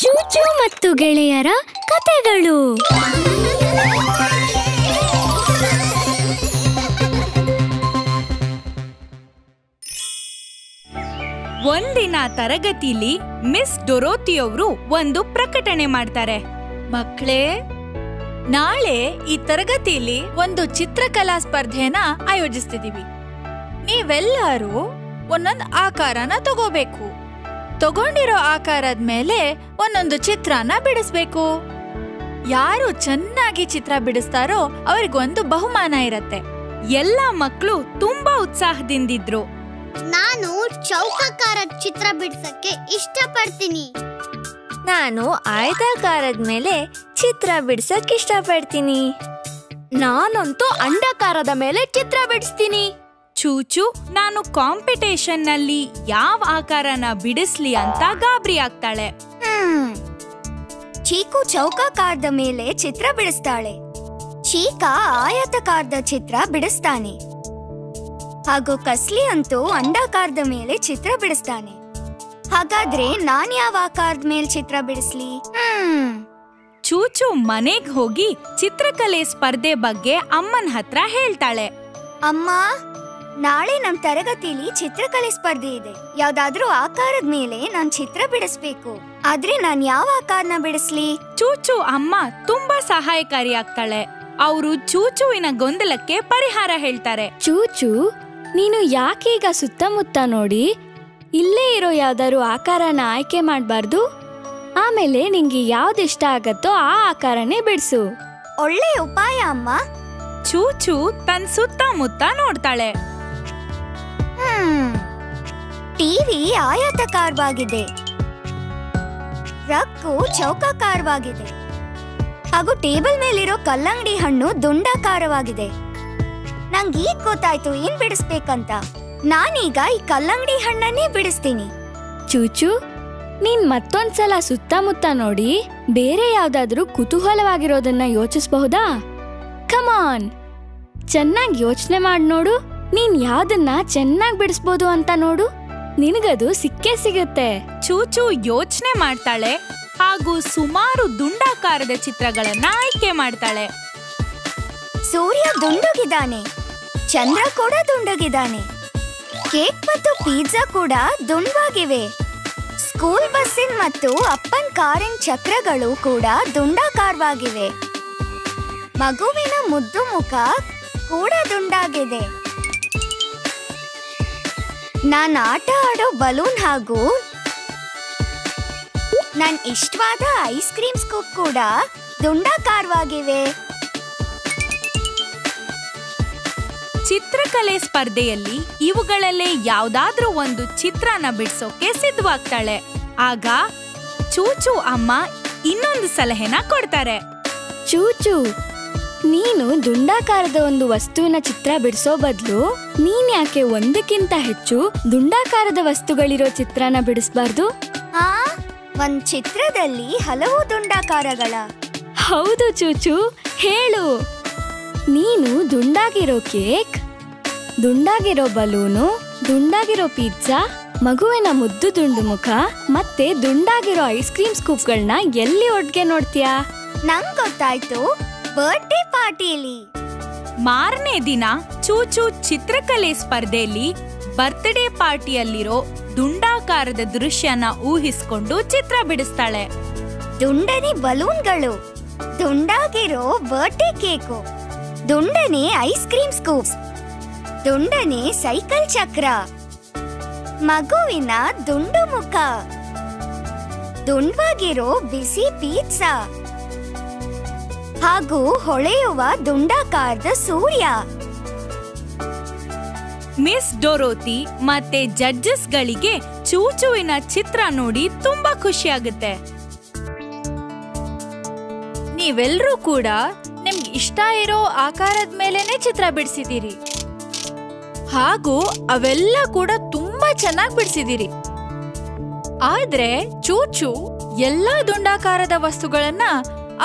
ಚೂಚು ಮತ್ತು ಗೆಳೆಯರ ಕತೆಗಳು. ಒಂದಿನ ತರಗತಿಲಿ ಮಿಸ್ ಡೊರೋತಿಯವರು ಒಂದು ಪ್ರಕಟಣೆ ಮಾಡ್ತಾರೆ. ಮಕ್ಕಳೇ, ನಾಳೆ ಈ ತರಗತಿಯಲ್ಲಿ ಒಂದು ಚಿತ್ರಕಲಾ ಸ್ಪರ್ಧೆನ ಆಯೋಜಿಸ್ತಿದೀವಿ. ನೀವೆಲ್ಲರೂ ಒಂದೊಂದು ಆಕಾರನ ತಗೋಬೇಕು. ತಗೊಂಡಿರೋ ಆಕಾರದ ಮೇಲೆ ಒಂದೊಂದು ಚಿತ್ರನ ಬಿಡಿಸ್ಬೇಕು. ಯಾರು ಚೆನ್ನಾಗಿ ಚಿತ್ರ ಬಿಡಿಸ್ತಾರೋ ಅವ್ರಿಗೊಂದು ಬಹುಮಾನ ಇರತ್ತೆ. ಎಲ್ಲ ಮಕ್ಕಳು ತುಂಬಾ ಉತ್ಸಾಹದಿಂದಿದ್ರು. ನಾನು ಚೌಕಾಕಾರದ ಚಿತ್ರ ಬಿಡಿಸಕ್ಕೆ ಇಷ್ಟಪಡ್ತೀನಿ. ನಾನು ಆಯತಾಕಾರದ ಮೇಲೆ ಚಿತ್ರ ಬಿಡಿಸಕ್ ಇಷ್ಟಪಡ್ತೀನಿ. ನಾನಂತೂ ಅಂಡಾಕಾರದ ಮೇಲೆ ಚಿತ್ರ ಬಿಡಿಸ್ತೀನಿ. ಚೂಚು ನಾನು ಕಾಂಪಿಟೇಷನ್ ನಲ್ಲಿ ಯಾವ ಆಕಾರನ ಬಿಡಿಸ್ಲಿ ಅಂತ ಗಾಬರಿ ಆಗ್ತಾಳೆ. ಚೀಕು ಚೌಕಾಕಾರದ ಮೇಲೆ ಚಿತ್ರ ಬಿಡಿಸ್ತಾಳೆ. ಚೀಕ ಆಯತಾಕಾರದ ಚಿತ್ರ ಬಿಡಿಸ್ತಾನೆ. ಹಾಗೂ ಕಸ್ಲಿ ಅಂತೂ ಅಂಡಾಕಾರದ ಮೇಲೆ ಚಿತ್ರ ಬಿಡಿಸ್ತಾನೆ. ಹಾಗಾದ್ರೆ ನಾನ್ ಯಾವ ಆಕಾರದ ಮೇಲೆ ಚಿತ್ರ ಬಿಡಿಸ್ಲಿ? ಚೂಚು ಮನೆಗ್ ಹೋಗಿ ಚಿತ್ರಕಲೆ ಸ್ಪರ್ಧೆ ಬಗ್ಗೆ ಅಮ್ಮನ ಹತ್ರ ಹೇಳ್ತಾಳೆ. ಅಮ್ಮ, ನಾಳೆ ನಮ್ ತರಗತಿಲಿ ಚಿತ್ರಕಲೆ ಸ್ಪರ್ಧೆ ಇದೆ. ಯಾವ್ದಾದ್ರೂ ಆಕಾರದ ಮೇಲೆ ನಾನ್ ಚಿತ್ರ ಬಿಡಿಸ್ಬೇಕು. ಆದ್ರೆ ನಾನ್ ಯಾವ ಆಕಾರನ ಬಿಡಿಸ್ಲಿ? ಚೂಚು ಅಮ್ಮ ತುಂಬಾ ಸಹಾಯಕಾರಿಯಾಗ್ತಾಳೆ. ಅವರು ಚೂಚುವಿನ ಗೊಂದಲಕ್ಕೆ ಪರಿಹಾರ ಹೇಳ್ತಾರೆ. ಚೂಚು, ನೀನು ಯಾಕೀಗ ಸುತ್ತಮುತ್ತ ನೋಡಿ ಇಲ್ಲೇ ಇರೋ ಯಾವ್ದಾದ್ರು ಆಕಾರನ ಆಯ್ಕೆ ಮಾಡಬಾರ್ದು? ಆಮೇಲೆ ನಿಂಗೆ ಯಾವ್ದಿಷ್ಟ ಆಗತ್ತೋ ಆ ಆಕಾರನೇ ಬಿಡಿಸು. ಒಳ್ಳೆ ಉಪಾಯ ಅಮ್ಮ. ಚೂಚು ತನ್ನ ಸುತ್ತಮುತ್ತ ನೋಡ್ತಾಳೆ. ಟಿವಿ ಆಯತಾಕಾರವಾಗಿದೆ, ರಕ್ಕು ಚೌಕಾಕಾರವಾಗಿದೆ, ಹಾಗೂ ಟೇಬಲ್ ಮೇಲಿರೋ ಕಲ್ಲಂಗಡಿ ಹಣ್ಣು ದುಂಡಾಕಾರವಾಗಿದೆ. ನಂಗೆ ಈಗ ಗೊತ್ತಾಯ್ತು ಏನ್ ಬಿಡಿಸ್ಬೇಕಂತ. ನಾನೀಗ ಈ ಕಲ್ಲಂಗಡಿ ಹಣ್ಣನ್ನೇ ಬಿಡಿಸ್ತೀನಿ. ಚೂಚು, ನೀನ್ ಮತ್ತೊಂದ್ಸಲ ಸುತ್ತಮುತ್ತ ನೋಡಿ ಬೇರೆ ಯಾವ್ದಾದ್ರೂ ಕುತೂಹಲವಾಗಿರೋದನ್ನ ಯೋಚಿಸಬಹುದಾ? ಕಮಾನ್, ಚೆನ್ನಾಗಿ ಯೋಚನೆ ಮಾಡಿ ನೋಡು. ನೀನ್ ಯಾವ್ದನ್ನ ಚೆನ್ನಾಗಿ ಬಿಡಿಸ್ಬೋದು ಅಂತ ನೋಡು. ನಿನಗದು ಸಿಕ್ಕೇ ಸಿಗುತ್ತೆ. ಚೂಚು ಯೋಚನೆ ಮಾಡ್ತಾಳೆ ಹಾಗೂ ಸುಮಾರು ದುಂಡಾಕಾರದ ಚಿತ್ರಗಳನ್ನ ಆಯ್ಕೆ ಮಾಡ್ತಾಳೆ. ಸೂರ್ಯ ದುಂಡಗಿದ್ದಾನೆ, ಚಂದ್ರ ಕೂಡ ದುಂಡಗಿದ್ದಾನೆ, ಕೇಕ್ ಮತ್ತು ಪಿಜ್ಜಾ ಕೂಡ ದುಂಡವಾಗಿವೆ. ಸ್ಕೂಲ್ ಬಸ್ಸಿನ ಮತ್ತು ಅಪ್ಪನ್ ಕಾರಿನ ಚಕ್ರಗಳು ಕೂಡ ದುಂಡಾಕಾರವಾಗಿವೆ. ಮಗುವಿನ ಮುದ್ದು ಮುಖ ಕೂಡ ದುಂಡಾಗಿದೆ. ನಾನ್ ಆಟ ಆಡೋ ಬಲೂನ್ ಹಾಗೂ ನನ್ ಇಷ್ಟವಾದ ಐಸ್ ಕ್ರೀಮ್ ಸ್ಕೂಪ್ ಕೂಡ ದುಂಡಾಕಾರವಾಗಿವೆ. ಚಿತ್ರಕಲೆ ಸ್ಪರ್ಧೆಯಲ್ಲಿ ಇವುಗಳಲ್ಲೇ ಯಾವ್ದಾದ್ರೂ ಒಂದು ಚಿತ್ರನ ಬಿಡಿಸೋಕೆ ಸಿದ್ಧವಾಗ್ತಾಳೆ. ಆಗ ಚೂಚು ಅಮ್ಮ ಇನ್ನೊಂದು ಸಲಹೆನ ಕೊಡ್ತಾರೆ. ಚೂಚು, ನೀನು ದುಂಡಾಕಾರದ ಒಂದು ವಸ್ತುವಿನ ಚಿತ್ರ ಬಿಡಿಸೋ ಬದಲು ನೀನ್ ಯಾಕೆ ಒಂದಕ್ಕಿಂತ ಹೆಚ್ಚು ದುಂಡಾಕಾರದ ವಸ್ತುಗಳಿರೋ ಚಿತ್ರನ ಬಿಡಿಸಬಾರ್ದು? ಒಂದ್ ಚಿತ್ರದಲ್ಲಿ ಹಲವು ದುಂಡಾಕಾರಗಳ? ಹೌದು ಚೂಚು, ಹೇಳು. ನೀನು ದುಂಡಾಗಿರೋ ಕೇಕ್, ದುಂಡಾಗಿರೋ ಬಲೂನು, ದುಂಡಾಗಿರೋ ಪಿಜ್ಜಾ, ಮಗುವಿನ ಮುದ್ದು ದುಂಡು ಮುಖ ಮತ್ತೆ ದುಂಡಾಗಿರೋ ಐಸ್ ಕ್ರೀಮ್ ಸ್ಕೂಪ್ಗಳನ್ನ ಎಲ್ಲಿ ಒಟ್ಟಿಗೆ ನೋಡ್ತೀಯಾ? ನಂಗ್ ಗೊತ್ತಾಯ್ತು, ಬರ್ತ್ಡೇ ಪಾರ್ಟಿಲಿ. ಮಾರನೇ ದಿನ ಚೂಚು ಚಿತ್ರಕಲೆ ಸ್ಪರ್ಧೆಯಲ್ಲಿ ಬರ್ತ್ಡೇ ಪಾರ್ಟಿಯಲ್ಲಿರೋ ದುಂಡಾಕಾರದ ದೃಶ್ಯನ ಊಹಿಸ್ಕೊಂಡು ಚಿತ್ರ ಬಿಡಿಸ್ತಾಳೆ. ದುಂಡನೆ ಬಲೂನ್ಗಳು, ದುಂಡಾಗಿರೋ ಬರ್ತ್ಡೇ ಕೇಕು, ದುಂಡನೆ ಐಸ್ ಕ್ರೀಮ್ ಸ್ಕೂಪ್ಸ್, ದುಂಡನೆ ಸೈಕಲ್ ಚಕ್ರ, ಮಗುವಿನ ದುಂಡು ಮುಖ, ದುಂಡವಾಗಿರೋ ಬಿಸಿ ಪಿಜ್ಜಾ ಹಾಗೂ ಹೊಳೆಯುವ ದುಂಡಾಕಾರದ ಸೂರ್ಯ. ಮಿಸ್ ಡೊರೋತಿ ಮತ್ತೆ ಜಡ್ಜಸ್ ಗಳಿಗೆ ಚೂಚುವಿನ ಚಿತ್ರ ನೋಡಿ ತುಂಬಾ ಖುಷಿಯಾಗುತ್ತೆ. ನೀವೆಲ್ಲರೂ ಕೂಡ ನಿಮ್ಗೆ ಇಷ್ಟ ಇರೋ ಆಕಾರದ ಮೇಲೆನೆ ಚಿತ್ರ ಬಿಡಿಸಿದ್ದೀರಿ, ಹಾಗೂ ಅವೆಲ್ಲ ಕೂಡ ತುಂಬಾ ಚೆನ್ನಾಗಿ ಬಿಡಿಸಿದ್ದೀರಿ. ಆದ್ರೆ ಚೂಚು ಎಲ್ಲಾ ದುಂಡಾಕಾರದ ವಸ್ತುಗಳನ್ನ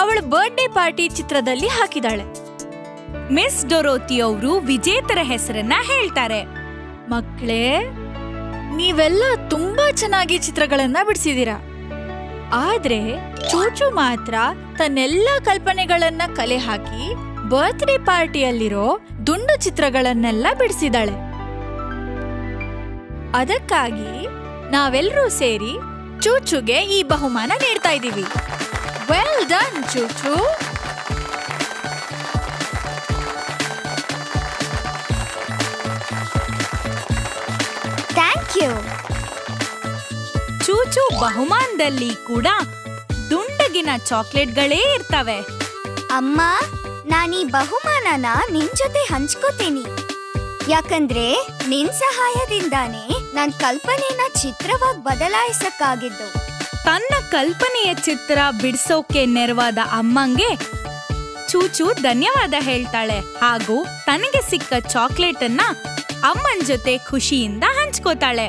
ಅವಳ ಬರ್ತ್ಡೇ ಪಾರ್ಟಿ ಚಿತ್ರದಲ್ಲಿ ಹಾಕಿದಾಳೆ. ಮಿಸ್ ಡೊರೋತಿ ಅವರು ವಿಜೇತರ ಹೆಸರನ್ನ ಹೇಳ್ತಾರೆ. ಮಕ್ಕಳೇ, ನೀವೆಲ್ಲ ತುಂಬಾ ಚೆನ್ನಾಗಿ ಚಿತ್ರಗಳನ್ನ ಬಿಡಿಸಿದೀರಾ. ಆದ್ರೆ ಚೂಚು ಮಾತ್ರ ತನ್ನೆಲ್ಲ ಕಲ್ಪನೆಗಳನ್ನ ಕಲೆ ಹಾಕಿ ಬರ್ತ್ಡೇ ಪಾರ್ಟಿಯಲ್ಲಿರೋ ದುಂಡು ಚಿತ್ರಗಳನ್ನೆಲ್ಲ ಬಿಡಿಸಿದಾಳೆ. ಅದಕ್ಕಾಗಿ ನಾವೆಲ್ಲರೂ ಸೇರಿ ಚೂಚುಗೆ ಈ ಬಹುಮಾನ ನೀಡ್ತಾ ಇದ್ದೀವಿ. Well done Chuchu. Thank you. Chuchu ಬಹುಮಾನದಲ್ಲಿ ಕೂಡ ದುಂಡಗಿನ ಚಾಕ್ಲೇಟ್ಗಳೇ ಇರ್ತವೆ. ಅಮ್ಮ, ನಾನೀ ಬಹುಮಾನನ ನಿನ್ ಜೊತೆ ಹಂಚ್ಕೋತೀನಿ. ಯಾಕಂದ್ರೆ ನಿನ್ ಸಹಾಯದಿಂದಾನೇ ನನ್ ಕಲ್ಪನೆನ ಚಿತ್ರವಾಗಿ ಬದಲಾಯಿಸಕ್ಕಾಗಿದ್ದು. ತನ್ನ ಕಲ್ಪನೆಯ ಚಿತ್ರ ಬಿಡಿಸೋಕೆ ನೆರವಾದ ಅಮ್ಮಂಗೆ ಚೂಚು ಧನ್ಯವಾದ ಹೇಳ್ತಾಳೆ ಹಾಗೂ ತನಗೆ ಸಿಕ್ಕ ಚಾಕ್ಲೇಟ್ ಅನ್ನ ಅಮ್ಮನ ಜೊತೆ ಖುಷಿಯಿಂದ ಹಂಚ್ಕೋತಾಳೆ.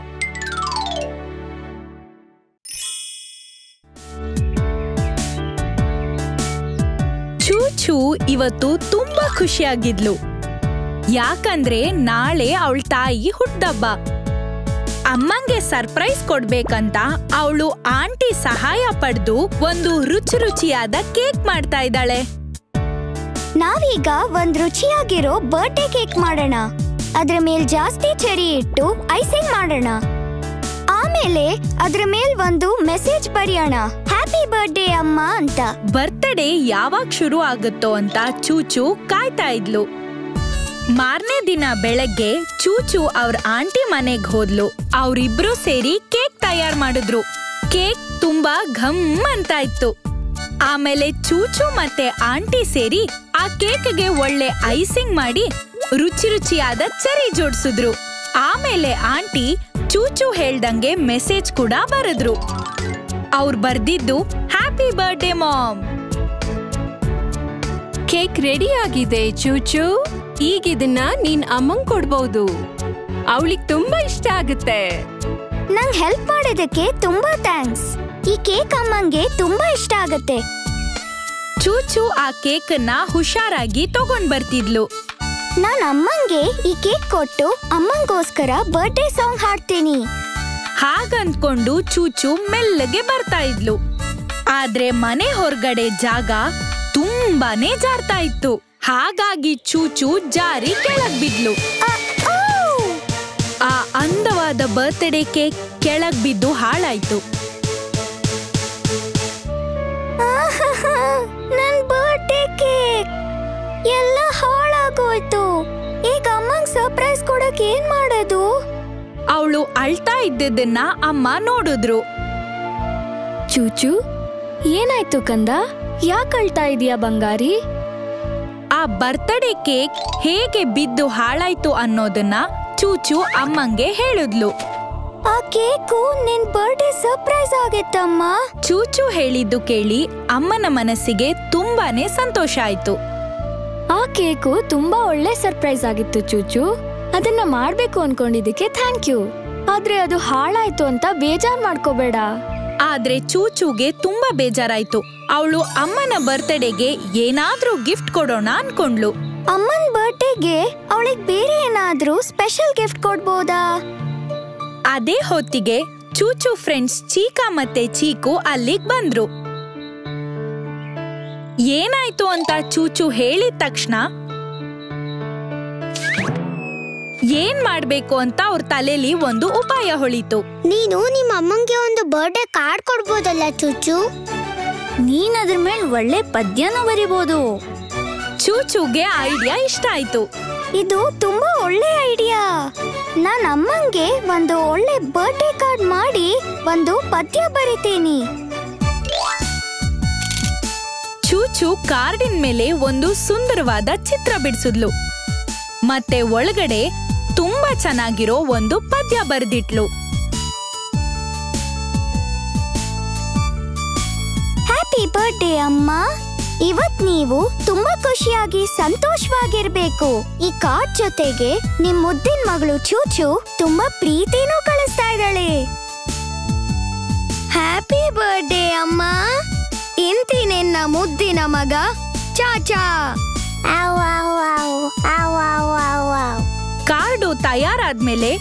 ಚೂಚು ಇವತ್ತು ತುಂಬಾ ಖುಷಿಯಾಗಿದ್ಲು. ಯಾಕಂದ್ರೆ ನಾಳೆ ಅವಳ ತಾಯಿ ಹುಟ್ಟುಹಬ್ಬ. ಅಮ್ಮಂಗೆ ಸರ್ಪ್ರೈಸ್ ಕೊಡ್ಬೇಕಂತ ಅವಳು ಆಂಟಿ ಸಹಾಯ ಪಡೆದು ಒಂದು ರುಚಿಯಾದ ಕೇಕ್ ಮಾಡ್ತಾ ಇದ್ದಾಳೆ. ನಾವೀಗ ಒಂದ್ ರುಚಿಯಾಗಿರೋ ಬರ್ತ್ಡೇ ಕೇಕ್ ಮಾಡೋಣ. ಅದ್ರ ಮೇಲ್ ಜಾಸ್ತಿ ಚೆರಿ ಇಟ್ಟು ಐಸಿಂಗ್ ಮಾಡೋಣ. ಆಮೇಲೆ ಅದ್ರ ಮೇಲ್ ಒಂದು ಮೆಸೇಜ್ ಬರೆಯೋಣ, ಹ್ಯಾಪಿ ಬರ್ತ್ಡೇ ಅಮ್ಮ ಅಂತ. ಬರ್ತ್ಡೇ ಯಾವಾಗ ಶುರು ಆಗುತ್ತೋ ಅಂತ ಚೂಚು ಕಾಯ್ತಾ ಇದ್ಲು. ಮಾರನೇ ದಿನ ಬೆಳಗ್ಗೆ ಚೂಚು ಅವ್ರ ಆಂಟಿ ಮನೆಗ್ ಹೋದ್ಲು. ಅವ್ರಿಬ್ರು ಸೇರಿ ಕೇಕ್ ತಯಾರು ಮಾಡಿದ್ರು. ಕೇಕ್ ತುಂಬಾ ಘಮ್ ಅಂತ ಇತ್ತು. ಆಮೇಲೆ ಚೂಚು ಮತ್ತೆ ಆಂಟಿ ಸೇರಿ ಆ ಕೇಕ್ಗೆ ಒಳ್ಳೆ ಐಸಿಂಗ್ ಮಾಡಿ ರುಚಿಯಾದ ಚೆರಿ ಜೋಡಿಸಿದ್ರು. ಆಮೇಲೆ ಆಂಟಿ ಚೂಚು ಹೇಳ್ದಂಗೆ ಮೆಸೇಜ್ ಕೂಡ ಬರೆದ್ರು. ಅವ್ರು ಬರ್ದಿದ್ದು happy birthday mom. Cake ready ಆಗಿದೆ ಚೂಚು. ಈಗ ಇದನ್ನ ನೀನ್ ಅಮ್ಮಂಗ್ ಕೊಡ್ಬಹುದು. ಅವಳಿಗೆ ತುಂಬಾ ಇಷ್ಟ ಆಗುತ್ತೆ. ನಂಗ್ ಹೆಲ್ಪ್ ಮಾಡೋದಕ್ಕೆ ತುಂಬಾ ಥ್ಯಾಂಕ್ಸ್. ಈ ಕೇಕ್ ಅಮ್ಮಂಗೆ ತುಂಬಾ ಇಷ್ಟ ಆಗತ್ತೆ. ಚೂಚು ಆ ಕೇಕನ್ನ ಹುಷಾರಾಗಿ ತಗೊಂಡ್ ಬರ್ತಿದ್ಲು. ನಾನ್ ಅಮ್ಮಂಗೆ ಈ ಕೇಕ್ ಕೊಟ್ಟು ಅಮ್ಮಂಗೋಸ್ಕರ ಬರ್ತ್ಡೇ ಸಾಂಗ್ ಹಾಡ್ತೀನಿ. ಹಾಗಂದ್ಕೊಂಡು ಚೂಚು ಮೆಲ್ಲಗೆ ಬರ್ತಾ ಇದ್ಲು. ಆದ್ರೆ ಮನೆ ಹೊರಗಡೆ ಜಾಗ ತುಂಬಾನೇ ಜಾರ್ತಾ ಇತ್ತು. ಹಾಗಾಗಿ ಚೂಚು ಜಾರಿ ಕೆಳಗ್ ಬಿದ್ಲು. ಆ ಅಂದವಾದ ಬರ್ತ್ಡೇ ಕೇಕ್ ಕೆಳಗ್ ಬಿದ್ದು ಹಾಳಾಯ್ತು. ನನ್ ಬರ್ತ್ಡೇ ಕೇಕ್ ಎಲ್ಲ ಹಾಳಾಗೋಯ್ತು. ಈಗ ಅಮ್ಮಂಗ್ ಸರ್ಪ್ರೈಸ್ ಕೊಡಕ್ ಏನ್ ಮಾಡೋದು? ಅವಳು ಅಳ್ತಾ ಇದ್ದದನ್ನ ಅಮ್ಮ ನೋಡಿದ್ರು. ಚೂಚು, ಏನಾಯ್ತು ಕಂದ? ಯಾಕೆ ಅಳ್ತಾ ಇದೀಯಾ ಬಂಗಾರಿ? ಆ ಬರ್ತ್ಡೇ ಕೇಕ್ ಹೇಗೆ ಬಿದ್ದು ಹಾಳಾಯ್ತು ಅನ್ನೋದನ್ನ ಚೂಚು ಅಮ್ಮಂಗೆ ಹೇಳಿದ್ಲು. ಆ ಕೇಕು ನಿನ್ ಬರ್ತ್ಡೇ ಸರ್ಪ್ರೈಸ್ ಆಗಿತ್ತಮ್ಮ. ಚೂಚು ಹೇಳಿದ್ದು ಕೇಳಿ ಅಮ್ಮನ ಮನಸ್ಸಿಗೆ ತುಂಬಾನೇ ಸಂತೋಷ ಆಯ್ತು. ಆ ಕೇಕು ತುಂಬಾ ಒಳ್ಳೆ ಸರ್ಪ್ರೈಸ್ ಆಗಿತ್ತು ಚೂಚು. ಅದನ್ನ ಮಾಡ್ಬೇಕು ಅನ್ಕೊಂಡಿದ್ದಕ್ಕೆ ಥ್ಯಾಂಕ್ ಯು. ಆದ್ರೆ ಅದು ಹಾಳಾಯ್ತು ಅಂತ ಬೇಜಾರ್ ಮಾಡ್ಕೋಬೇಡ. ಆದ್ರೆ ಚೂಚುಗೆ ತುಂಬಾ ಬೇಜಾರಾಯ್ತು. ಅವಳು ಅಮ್ಮನ ಬರ್ತ್ಡೇಗೆ ಏನಾದ್ರೂ ಗಿಫ್ಟ್ ಕೊಡೋಣ ಅನ್ಕೊಂಡ್ಲು. ಅಮ್ಮನ್ ಬರ್ತ್ಡೇಗೆ ಅವಳಿಗೆ ಬೇರೆ ಏನಾದ್ರೂ ಸ್ಪೆಷಲ್ ಗಿಫ್ಟ್ ಕೊಡ್ಬೋದಾ? ಅದೇ ಹೊತ್ತಿಗೆ ಚೂಚು ಫ್ರೆಂಡ್ಸ್ ಚೀಕಾ ಮತ್ತೆ ಚೀಕು ಅಲ್ಲಿಗ್ ಬಂದ್ರು. ಏನಾಯ್ತು ಅಂತ ಚೂಚು ಹೇಳಿದ ತಕ್ಷಣ ಏನ್ ಮಾಡ್ಬೇಕು ಅಂತ ಅವ್ರ ತಲೆಲಿ ಒಂದು ಉಪಾಯ ಹೊಳಿತು. ನೀನು ನಿಮ್ಮ ಅಮ್ಮಂಗೆ ಒಂದು ಬರ್ತ್ಡೇ ಕಾರ್ಡ್ ಕೊಡ್ಬೋದಲ್ಲ ಚೂಚು? ನೀನ್ ಅದ್ರ ಮೇಲೆ ಒಳ್ಳೆ ಪದ್ಯನೂ ಬರಿಬಹುದು. ಚೂಚುಗೆ ಐಡಿಯಾ ಇಷ್ಟ ಆಯ್ತು. ಇದು ತುಂಬಾ ಒಳ್ಳೆ ಐಡಿಯಾ. ನಾನ್ ಅಮ್ಮಂಗೆ ಒಂದು ಒಳ್ಳೆ ಬರ್ತ್ಡೇ ಕಾರ್ಡ್ ಮಾಡಿ ಒಂದು ಪದ್ಯ ಬರಿತೀನಿ. ಚೂಚು ಕಾರ್ಡಿನ ಮೇಲೆ ಒಂದು ಸುಂದರವಾದ ಚಿತ್ರ ಬಿಡಿಸಿದ್ಲು ಮತ್ತೆ ಒಳಗಡೆ ತುಂಬಾ ಚೆನ್ನಾಗಿರೋ ಒಂದು ಪದ್ಯ ಬರೆದಿಟ್ಲು. ಹ್ಯಾಪಿ ಬರ್ತ್ಡೇ ಅಮ್ಮ. ಇವತ್ ನೀವು ತುಂಬಾ ಖುಷಿಯಾಗಿ ಸಂತೋಷವಾಗಿರ್ಬೇಕು. ಈ ಕಾರ್ಡ್ ಜೊತೆಗೆ ನಿಮ್ ಮುದ್ದಿನ ಮಗಳು ಚೂಚು ತುಂಬಾ ಪ್ರೀತಿನೂ ಕಳಿಸ್ತಾ ಇದ್ದಾಳೆ. ಹ್ಯಾಪಿ ಬರ್ತ್ಡೇ ಅಮ್ಮ. ಇಂತಿ ನಿನ್ನ ಮುದ್ದಿನ ಮಗ ಚಾಚಾ. ಕಾರ್ಡು ತಯಾರಾದ್ಮೇಲೆ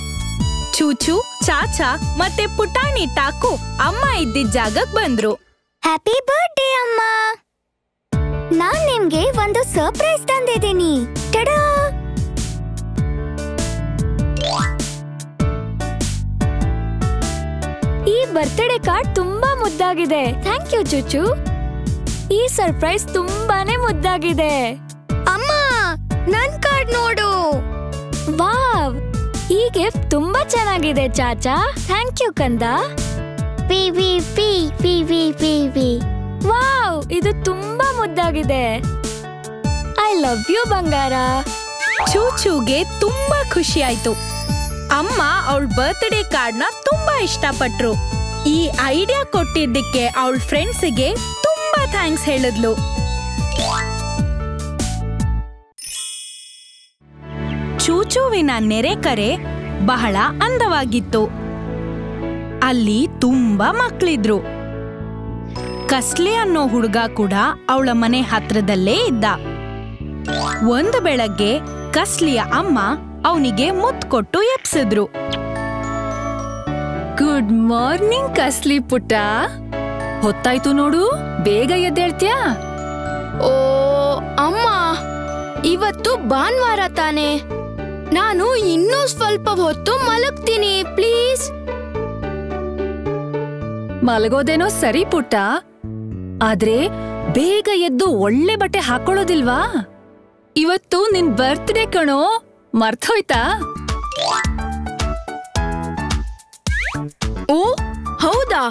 ಚೂಚು, ಚಾಚಾ ಮತ್ತೆ ಪುಟಾಣಿ ಟಾಕು ಅಮ್ಮ ಇದ್ದಿದ್ದ ಜಾಗಕ್ ಬಂದ್ರು. ಹ್ಯಾಪಿ ಬರ್ತ್ಡೇ ಅಮ್ಮ. ನಾನ್ ನಿಮ್ಗೆ ಒಂದು ಸರ್ಪ್ರೈಸ್ ತಂದಿದ್ದೀನಿ. ಟಡಾ! ಈ ಬರ್ತ್ಡೇ ಕಾರ್ಡ್ ತುಂಬಾ ಮುದ್ದಾಗಿದೆ. Thank you ಚೂಚು. ಈ ಸರ್ಪ್ರೈಸ್ ತುಂಬಾನೇ ಮುದ್ದಾಗಿದೆ. ಅಮ್ಮ, ನನ್ ಕಾರ್ಡ್ ನೋಡು. ವಾವ್, ಈ ಗಿಫ್ಟ್ ತುಂಬಾ ಚೆನ್ನಾಗಿದೆ ಚಾಚಾ. ಥ್ಯಾಂಕ್ ಯು ಕಂದ. ವಿ ವಿ ವಿ ವಿ ವಿ ವಿ ವಿ. ವಾವ್, ಇದು ತುಂಬಾ ಮುದ್ದಾಗಿದೆ. ಐ ಲವ್ ಯು ಬಂಗಾರ. ಚೂಚೂಗೆ ತುಂಬಾ ಖುಷಿ ಆಯ್ತು. ಅಮ್ಮ ಅವಳ ಬರ್ತ್ಡೇ ಕಾರ್ಡ್ನ ತುಂಬಾ ಇಷ್ಟಪಟ್ರು. ಈ ಐಡಿಯಾ ಕೊಟ್ಟಿದ್ದಕ್ಕೆ ಅವಳ ಫ್ರೆಂಡ್ಸಿಗೆ ತುಂಬಾ ಥ್ಯಾಂಕ್ಸ್ ಹೇಳಿದ್ಲು. ಚೂಚುವಿನ ನೆರೆಕರೆ ಬಹಳ ಅಂದವಾಗಿತ್ತು. ಅಲ್ಲಿ ತುಂಬಾ ಮಕ್ಕಳಿದ್ರು. ಕಸ್ಲಿ ಅನ್ನೋ ಹುಡುಗ ಕೂಡ ಅವಳ ಮನೆ ಹತ್ರದಲ್ಲೇ ಇದ್ದ. ಒಂದು ಬೆಳಗ್ಗೆ ಕಸ್ಲಿಯ ಅಮ್ಮ ಅವನಿಗೆ ಮುತ್ತು ಕೊಟ್ಟು ಎಬ್ಸಿದ್ರು. ಗುಡ್ ಮಾರ್ನಿಂಗ್ ಕಸ್ಲಿ ಪುಟ್ಟ. ಹೊತ್ತಾಯ್ತು ನೋಡು, ಬೇಗ ಎದ್ದೇಳ್ತ್ಯಾ? ಓ ಅಮ್ಮ, ಇವತ್ತು ಭಾನುವಾರ ತಾನೆ. ನಾನು ಇನ್ನೂ ಸ್ವಲ್ಪ ಹೊತ್ತು ಮಲಗ್ತೀನಿ ಪ್ಲೀಸ್. ಮಲಗೋದೇನೋ ಸರಿ ಪುಟ್ಟ, ಆದ್ರೆ ಬೇಗ ಎದ್ದು ಒಳ್ಳೆ ಬಟ್ಟೆ ಹಾಕೊಳ್ಳೋದಿಲ್ವಾ? ಇವತ್ತು ನಿನ್ ಬರ್ತ್ಡೇ ಕಣೋ, ಮರ್ತೋಯ್ತಾ? ಓ ಹೌದಾ,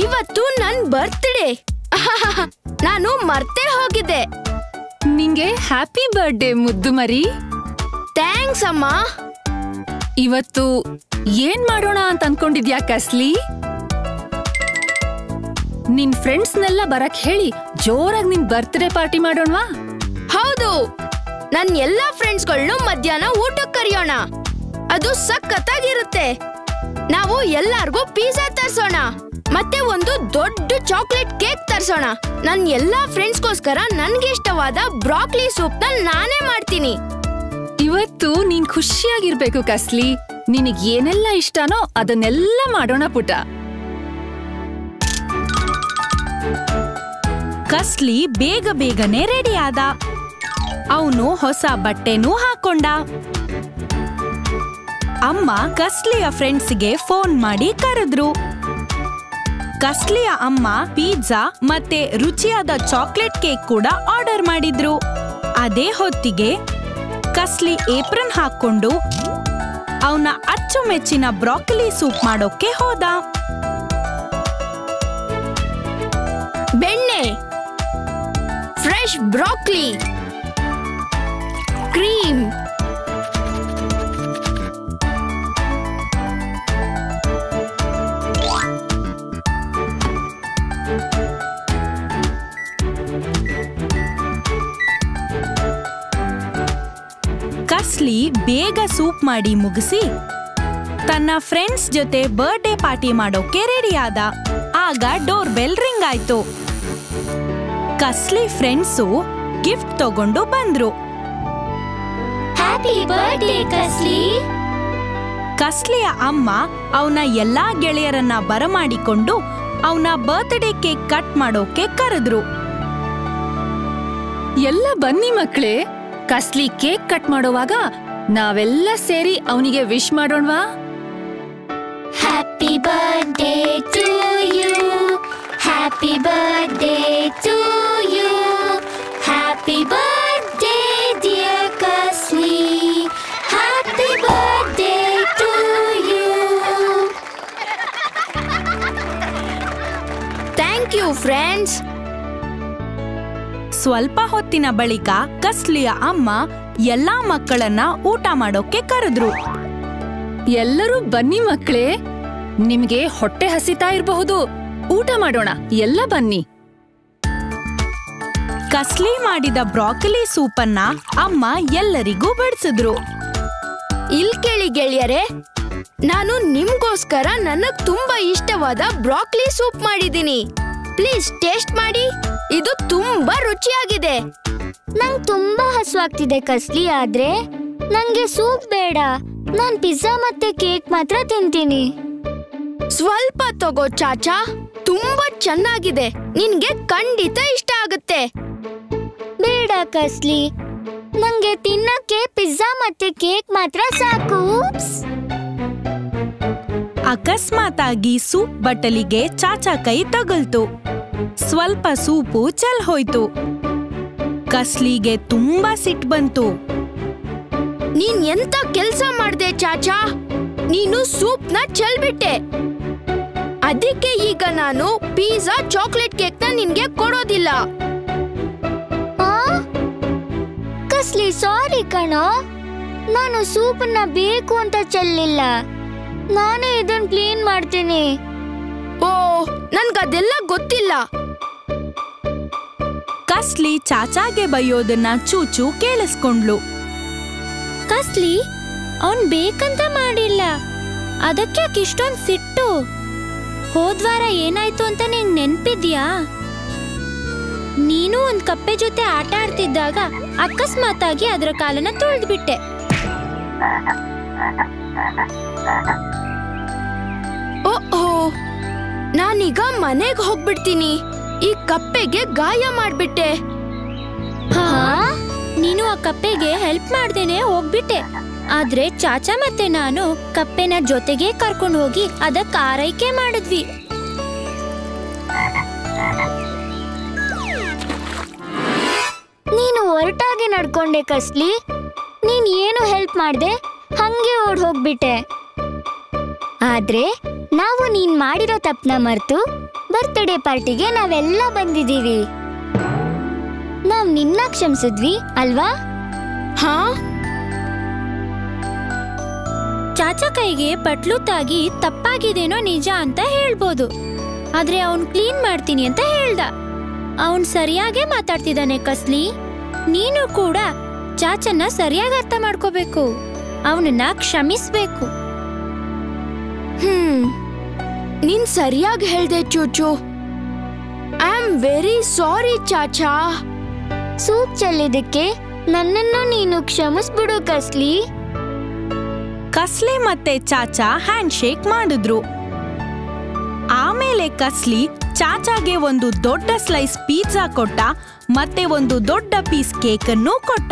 ಇವತ್ತು ನನ್ ಬರ್ತ್ಡೇ. ನಾನು ಮರ್ತೇ ಹೋಗಿದ್ದೆ. ನಿಂಗೆ ಹ್ಯಾಪಿ ಬರ್ತ್ಡೇ ಮುದ್ದು ಮರಿ. ಥ್ಯಾಂಕ್ಸ್ ಅಮ್ಮ. ಇವತ್ತು ಏನ್ ಮಾಡೋಣ ಅಂತ ಅನ್ಕೊಂಡಿದ್ಯಾ ಕಸ್ಲಿ? ನಿನ್ ಫ್ರೆಂಡ್ಸ್ನೆಲ್ಲ ಬರಕ್ ಹೇಳಿ ಜೋರಾಗಿ ನಿನ್ ಬರ್ತ್ಡೇ ಪಾರ್ಟಿ ಮಾಡೋಣವಾ? ಹೌದು, ನನ್ ಎಲ್ಲಾ ಫ್ರೆಂಡ್ಸ್ಗಳನ್ನು ಮಧ್ಯಾಹ್ನ ಊಟಕ್ಕೆ ಕರೆಯೋಣ. ಅದು ಸಖತ್ತಾಗಿರುತ್ತೆ. ನಾವು ಎಲ್ಲಾರ್ಗೂ ಪಿಜ್ಜಾ ತರ್ಸೋಣ, ಮತ್ತೆ ಒಂದು ದೊಡ್ಡ ಚಾಕ್ಲೇಟ್ ಕೇಕ್ ತರ್ಸೋಣ. ನನ್ ಎಲ್ಲಾ ಫ್ರೆಂಡ್ಸ್ಗೋಸ್ಕರ ನನ್ಗೆ ಇಷ್ಟವಾದ ಬ್ರಾಕ್ಲಿ ಸೂಪ್ ನಾನೇ ಮಾಡ್ತೀನಿ. ಇವತ್ತು ನೀನ್ ಖುಷಿಯಾಗಿರ್ಬೇಕು ಕಸ್ಲಿ. ನಿನಗ್ ಏನೆಲ್ಲ ಇಷ್ಟನೋ ಅದನ್ನೆಲ್ಲ ಮಾಡೋಣ ಪುಟ. ಕಸ್ಲಿ ಬೇಗ ಬೇಗನೆ ರೆಡಿ ಆದ. ಅವನು ಹೊಸ ಬಟ್ಟೆನೂ ಹಾಕೊಂಡ. ಅಮ್ಮ ಕಸ್ಲಿಯ ಫ್ರೆಂಡ್ಸ್ಗೆ ಫೋನ್ ಮಾಡಿ ಕರೆದ್ರು. ಕಸ್ಲಿಯ ಅಮ್ಮ ಪಿಜ್ಜಾ ಮತ್ತೆ ರುಚಿಯಾದ ಚಾಕ್ಲೇಟ್ ಕೇಕ್ ಕೂಡ ಆರ್ಡರ್ ಮಾಡಿದ್ರು. ಅದೇ ಹೊತ್ತಿಗೆ ಕಸ್ಲಿ ಏಪ್ರನ್ ಹಾಕೊಂಡು ಅವನ ಅಚ್ಚುಮೆಚ್ಚಿನ ಬ್ರಾಕೊಲಿ ಸೂಪ್ ಮಾಡೋಕೆ ಹೋದ. ಬೆಣ್ಣೆ, ಫ್ರೆಶ್ ಬ್ರಾಕೊಲಿ, ಕ್ರೀಮ್, ಕಸ್ಲಿ ಬೇಗ ಸೂಪ್ ಮಾಡಿ ಮುಗಿಸಿ ತನ್ನ ಫ್ರೆಂಡ್ಸ್ ಜೊತೆ ಬರ್ತ್ಡೇ ಪಾರ್ಟಿ ಮಾಡೋಕೆ ರೆಡಿ ಆದ. ಆಗ ಡೋರ್ ಬೆಲ್ ರಿಂಗ್ ಆಯ್ತು. ಕಸ್ಲಿ ಫ್ರೆಂಡ್ಸು ಗಿಫ್ಟ್ ತಗೊಂಡು ಬಂದ್ರು. Happy birthday ಕಸ್ಲಿ. ಕಸ್ಲಿಯ ಅಮ್ಮ ಅವನ ಎಲ್ಲಾ ಗೆಳೆಯರನ್ನ ಬರಮಾಡಿಕೊಂಡು ಅವನ ಬರ್ತ್ಡೇ ಕೇಕ್ ಕಟ್ ಮಾಡೋಕೆ ಕರೆದ್ರು. ಎಲ್ಲ ಬನ್ನಿ ಮಕ್ಳೇ, ಕಸ್ಲಿ ಕೇಕ್ ಕಟ್ ಮಾಡೋವಾಗ ನಾವೆಲ್ಲ ಸೇರಿ ಅವನಿಗೆ ವಿಶ್ ಮಾಡೋಣವಾ? Happy birthday to you, happy birthday to you, happy birthday dear Kasli, happy birthday to you. Thank you friends. ಸ್ವಲ್ಪ ಹೊತ್ತಿನ ಬಳಿಕ ಕಸ್ಲಿಯ ಅಮ್ಮ ಎಲ್ಲಾ ಮಕ್ಕಳನ್ನ ಊಟ ಮಾಡೋಕೆ ಕರೆದ್ರು. ಎಲ್ಲರೂ ಬನ್ನಿ ಮಕ್ಳೇ, ನಿಮ್ಗೆ ಹೊಟ್ಟೆ ಹಸಿತಾ ಇರಬಹುದು, ಊಟ ಮಾಡೋಣ, ಎಲ್ಲ ಬನ್ನಿ. ಕಸ್ಲಿ ಮಾಡಿದ ಬ್ರಾಕೊಲಿ ಸೂಪನ್ನ ಅಮ್ಮ ಎಲ್ಲರಿಗೂ ಬಡಿಸಿದ್ರು. ಇಲ್ ಕೇಳಿ ಗೆಳೆಯರೇ, ನಾನು ನಿಮ್ಗೋಸ್ಕರ ನನಗ್ ತುಂಬಾ ಇಷ್ಟವಾದ ಬ್ರಾಕೊಲಿ ಸೂಪ್ ಮಾಡಿದ್ದೀನಿ. ಪ್ಲೀಸ್ ಟೇಸ್ಟ್ ಮಾಡಿ, ಇದು ತುಂಬಾ ರುಚಿಯಾಗಿದೆ. ನಂಗ್ ತುಂಬಾ ಹಸುವಾಗ್ತಿದೆ ಕಸ್ಲಿ, ಆದ್ರೆ ನಂಗೆ ಸೂಪ್ ಬೇಡ. ನಾನ್ ಪಿಜ್ಜಾ ಮತ್ತೆ ಕೇಕ್ ಮಾತ್ರ ತಿಂತೀನಿ. ಸ್ವಲ್ಪ ತಗೋ ಚಾಚಾ, ತುಂಬಾ ಚೆನ್ನಾಗಿದೆ. ನಿನ್ಗೆ ಖಂಡಿತ ಇಷ್ಟ ಆಗುತ್ತೆ. ಬೇಡ ಕಸ್ಲಿ, ನಂಗೆ ತಿನ್ನಕ್ಕೆ ಪಿಜ್ಜಾ ಮತ್ತೆ ಕೇಕ್ ಮಾತ್ರ ಸಾಕು. ಅಕಸ್ಮಾತಾಗಿ ಸೂಪ್ ಬಟ್ಟಲಿಗೆ ಚಾಚಾ ಕೈ ತಗುಲ್ತು. ಸ್ವಲ್ಪ ಸೂಪು ಚೆಲ್ ಹೋಯ್ತು. ಕಸ್ಲಿಗೆ ತುಂಬಾ ಸಿಟ್ಟು ಬಂತು. ನೀನ್ ಎಂತ ಕೆಲ್ಸ ಮಾಡ್ದೆ ಚಾಚಾ? ನೀನು ಸೂಪ್ನ ಚೆಲ್ಬಿಟ್ಟೆ. ಅದಕ್ಕೆ ಈಗ ನಾನು ಪಿಜ್ಜಾ ಚಾಕ್ಲೇಟ್ ಕೇಕ್ನ ನಿನ್ಗೆ ಕೊಡೋದಿಲ್ಲ. ಕಸ್ಲಿ, ಸಾರಿ ಕಣೋ, ನಾನು ಸೂಪನ್ನ ಬೇಕು ಅಂತ ಚೆಲ್ಲಿಲ್ಲ. ನಾನೇ ಇದನ್ನ ಕ್ಲೀನ್ ಮಾಡ್ತೀನಿ. ಓ, ನನ್ಗದೆಲ್ಲ ಗೊತ್ತಿಲ್ಲ. ಕಸ್ಲಿ ಚಾಚಾಗೆ ಬೈಯೋದನ್ನ ಚೂಚು ಕೇಳಿಸ್ಕೊಂಡ್ಲು. ಕಸ್ಲಿ, ಅವನ್ ಬೇಕಂತ ಮಾಡಿಲ್ಲ, ಅದಕ್ಕೆ ಇಷ್ಟೊಂದ್ ಸಿಟ್ಟು. ಹೋದ್ವಾರ ಏನಾಯ್ತು ಅಂತ ನಿಂಗ್ ನೆನ್ಪಿದ್ಯಾ? ನೀನು ಒಂದ್ ಕಪ್ಪೆ ಜೊತೆ ಆಟ ಆಡ್ತಿದ್ದಾಗ ಅಕಸ್ಮಾತಾಗಿ ಅದರ ಕಾಲನ್ನ ತುಳಿದ್ಬಿಟ್ಟೆ. ಓಹೋ, ನಾನೀಗ ಮನೆಗ್ ಹೋಗ್ಬಿಡ್ತೀನಿ. ಈ ಕಪ್ಪೆಗೆ ಗಾಯ ಮಾಡ್ಬಿಟ್ಟೆ. ಹಾ, ನೀನು ಆ ಕಪ್ಪೆಗೆ ಹೆಲ್ಪ್ ಮಾಡ್ದೇನೆ ಹೋಗ್ಬಿಟ್ಟೆ. ಆದ್ರೆ ಚಾಚಾ ಮತ್ತೆ ನಾನು ಕಪ್ಪೆನ ಜೊತೆಗೆ ಕರ್ಕೊಂಡು ಹೋಗಿ ಅದಕ್ಕೆ ಆರೈಕೆ ಮಾಡಿದ್ವಿ. ನೀನು ಹೊರಟಾಗಿ ನಡ್ಕೊಂಡೆ ಕಸ್ಲಿ. ನೀನ್ ಏನು ಹೆಲ್ಪ್ ಮಾಡ್ದೆ, ಹಂಗೆ ಓಡ್ ಹೋಗ್ಬಿಟ್ಟೆ. ಆದ್ರೆ ನಾವು ನೀನ್ ಮಾಡಿರೋ ತಪ್ಪನ ಮರ್ತು ಬರ್ತ್ಡೇ ಪಾರ್ಟಿಗೆ ನಾವೆಲ್ಲ ಬಂದಿದೀವಿ. ನಾವ್ ನಿನ್ನ ಕ್ಷಮಿಸಿದ್ವಿ ಅಲ್ವಾ? ಹಾ, ಚಾಚಾ ಕೈಗೆ ಪಟ್ಲು ತಾಗಿ ತಪ್ಪಾಗಿದೇನೋ ನಿಜ ಅಂತ ಹೇಳ್ಬೋದು. ಆದ್ರೆ ಅವನ್ ಕ್ಲೀನ್ ಮಾಡ್ತೀನಿ ಅಂತ ಹೇಳ್ದ. ಅವನ್ ಸರಿಯಾಗೇ ಮಾತಾಡ್ತಿದ್ದಾನೆ ಕಸ್ಲಿ. ನೀನು ಕೂಡ ಚಾಚನ್ನ ಸರಿಯಾಗಿ ಅರ್ಥ ಮಾಡ್ಕೋಬೇಕು, ಅವನನ್ನ ಕ್ಷಮಿಸ್ಬೇಕು. ನೀನ್ ಸರಿಯಾಗಿ ಹೇಳ್ದೆ Chuchu. I am very sorry Chacha. Soup ಚೆಲ್ಲಿದಕ್ಕೆ ನನ್ನನ್ನು ನೀನು ಕ್ಷಮಿಸ್ಬಿಡು ಕಸ್ಲಿ. ಕಸ್ಲಿ ಮತ್ತೆ ಚಾಚಾ ಹ್ಯಾಂಡ್ ಶೇಕ್ ಮಾಡಿದ್ರು. ಆಮೇಲೆ ಕಸ್ಲಿ ಚಾಚಾಗೆ ಒಂದು ದೊಡ್ಡ ಸ್ಲೈಸ್ ಪಿಜ್ಜಾ ಕೊಟ್ಟ, ಮತ್ತೆ ಒಂದು ದೊಡ್ಡ ಪೀಸ್ ಕೇಕ್ ಅನ್ನು ಕೊಟ್ಟ.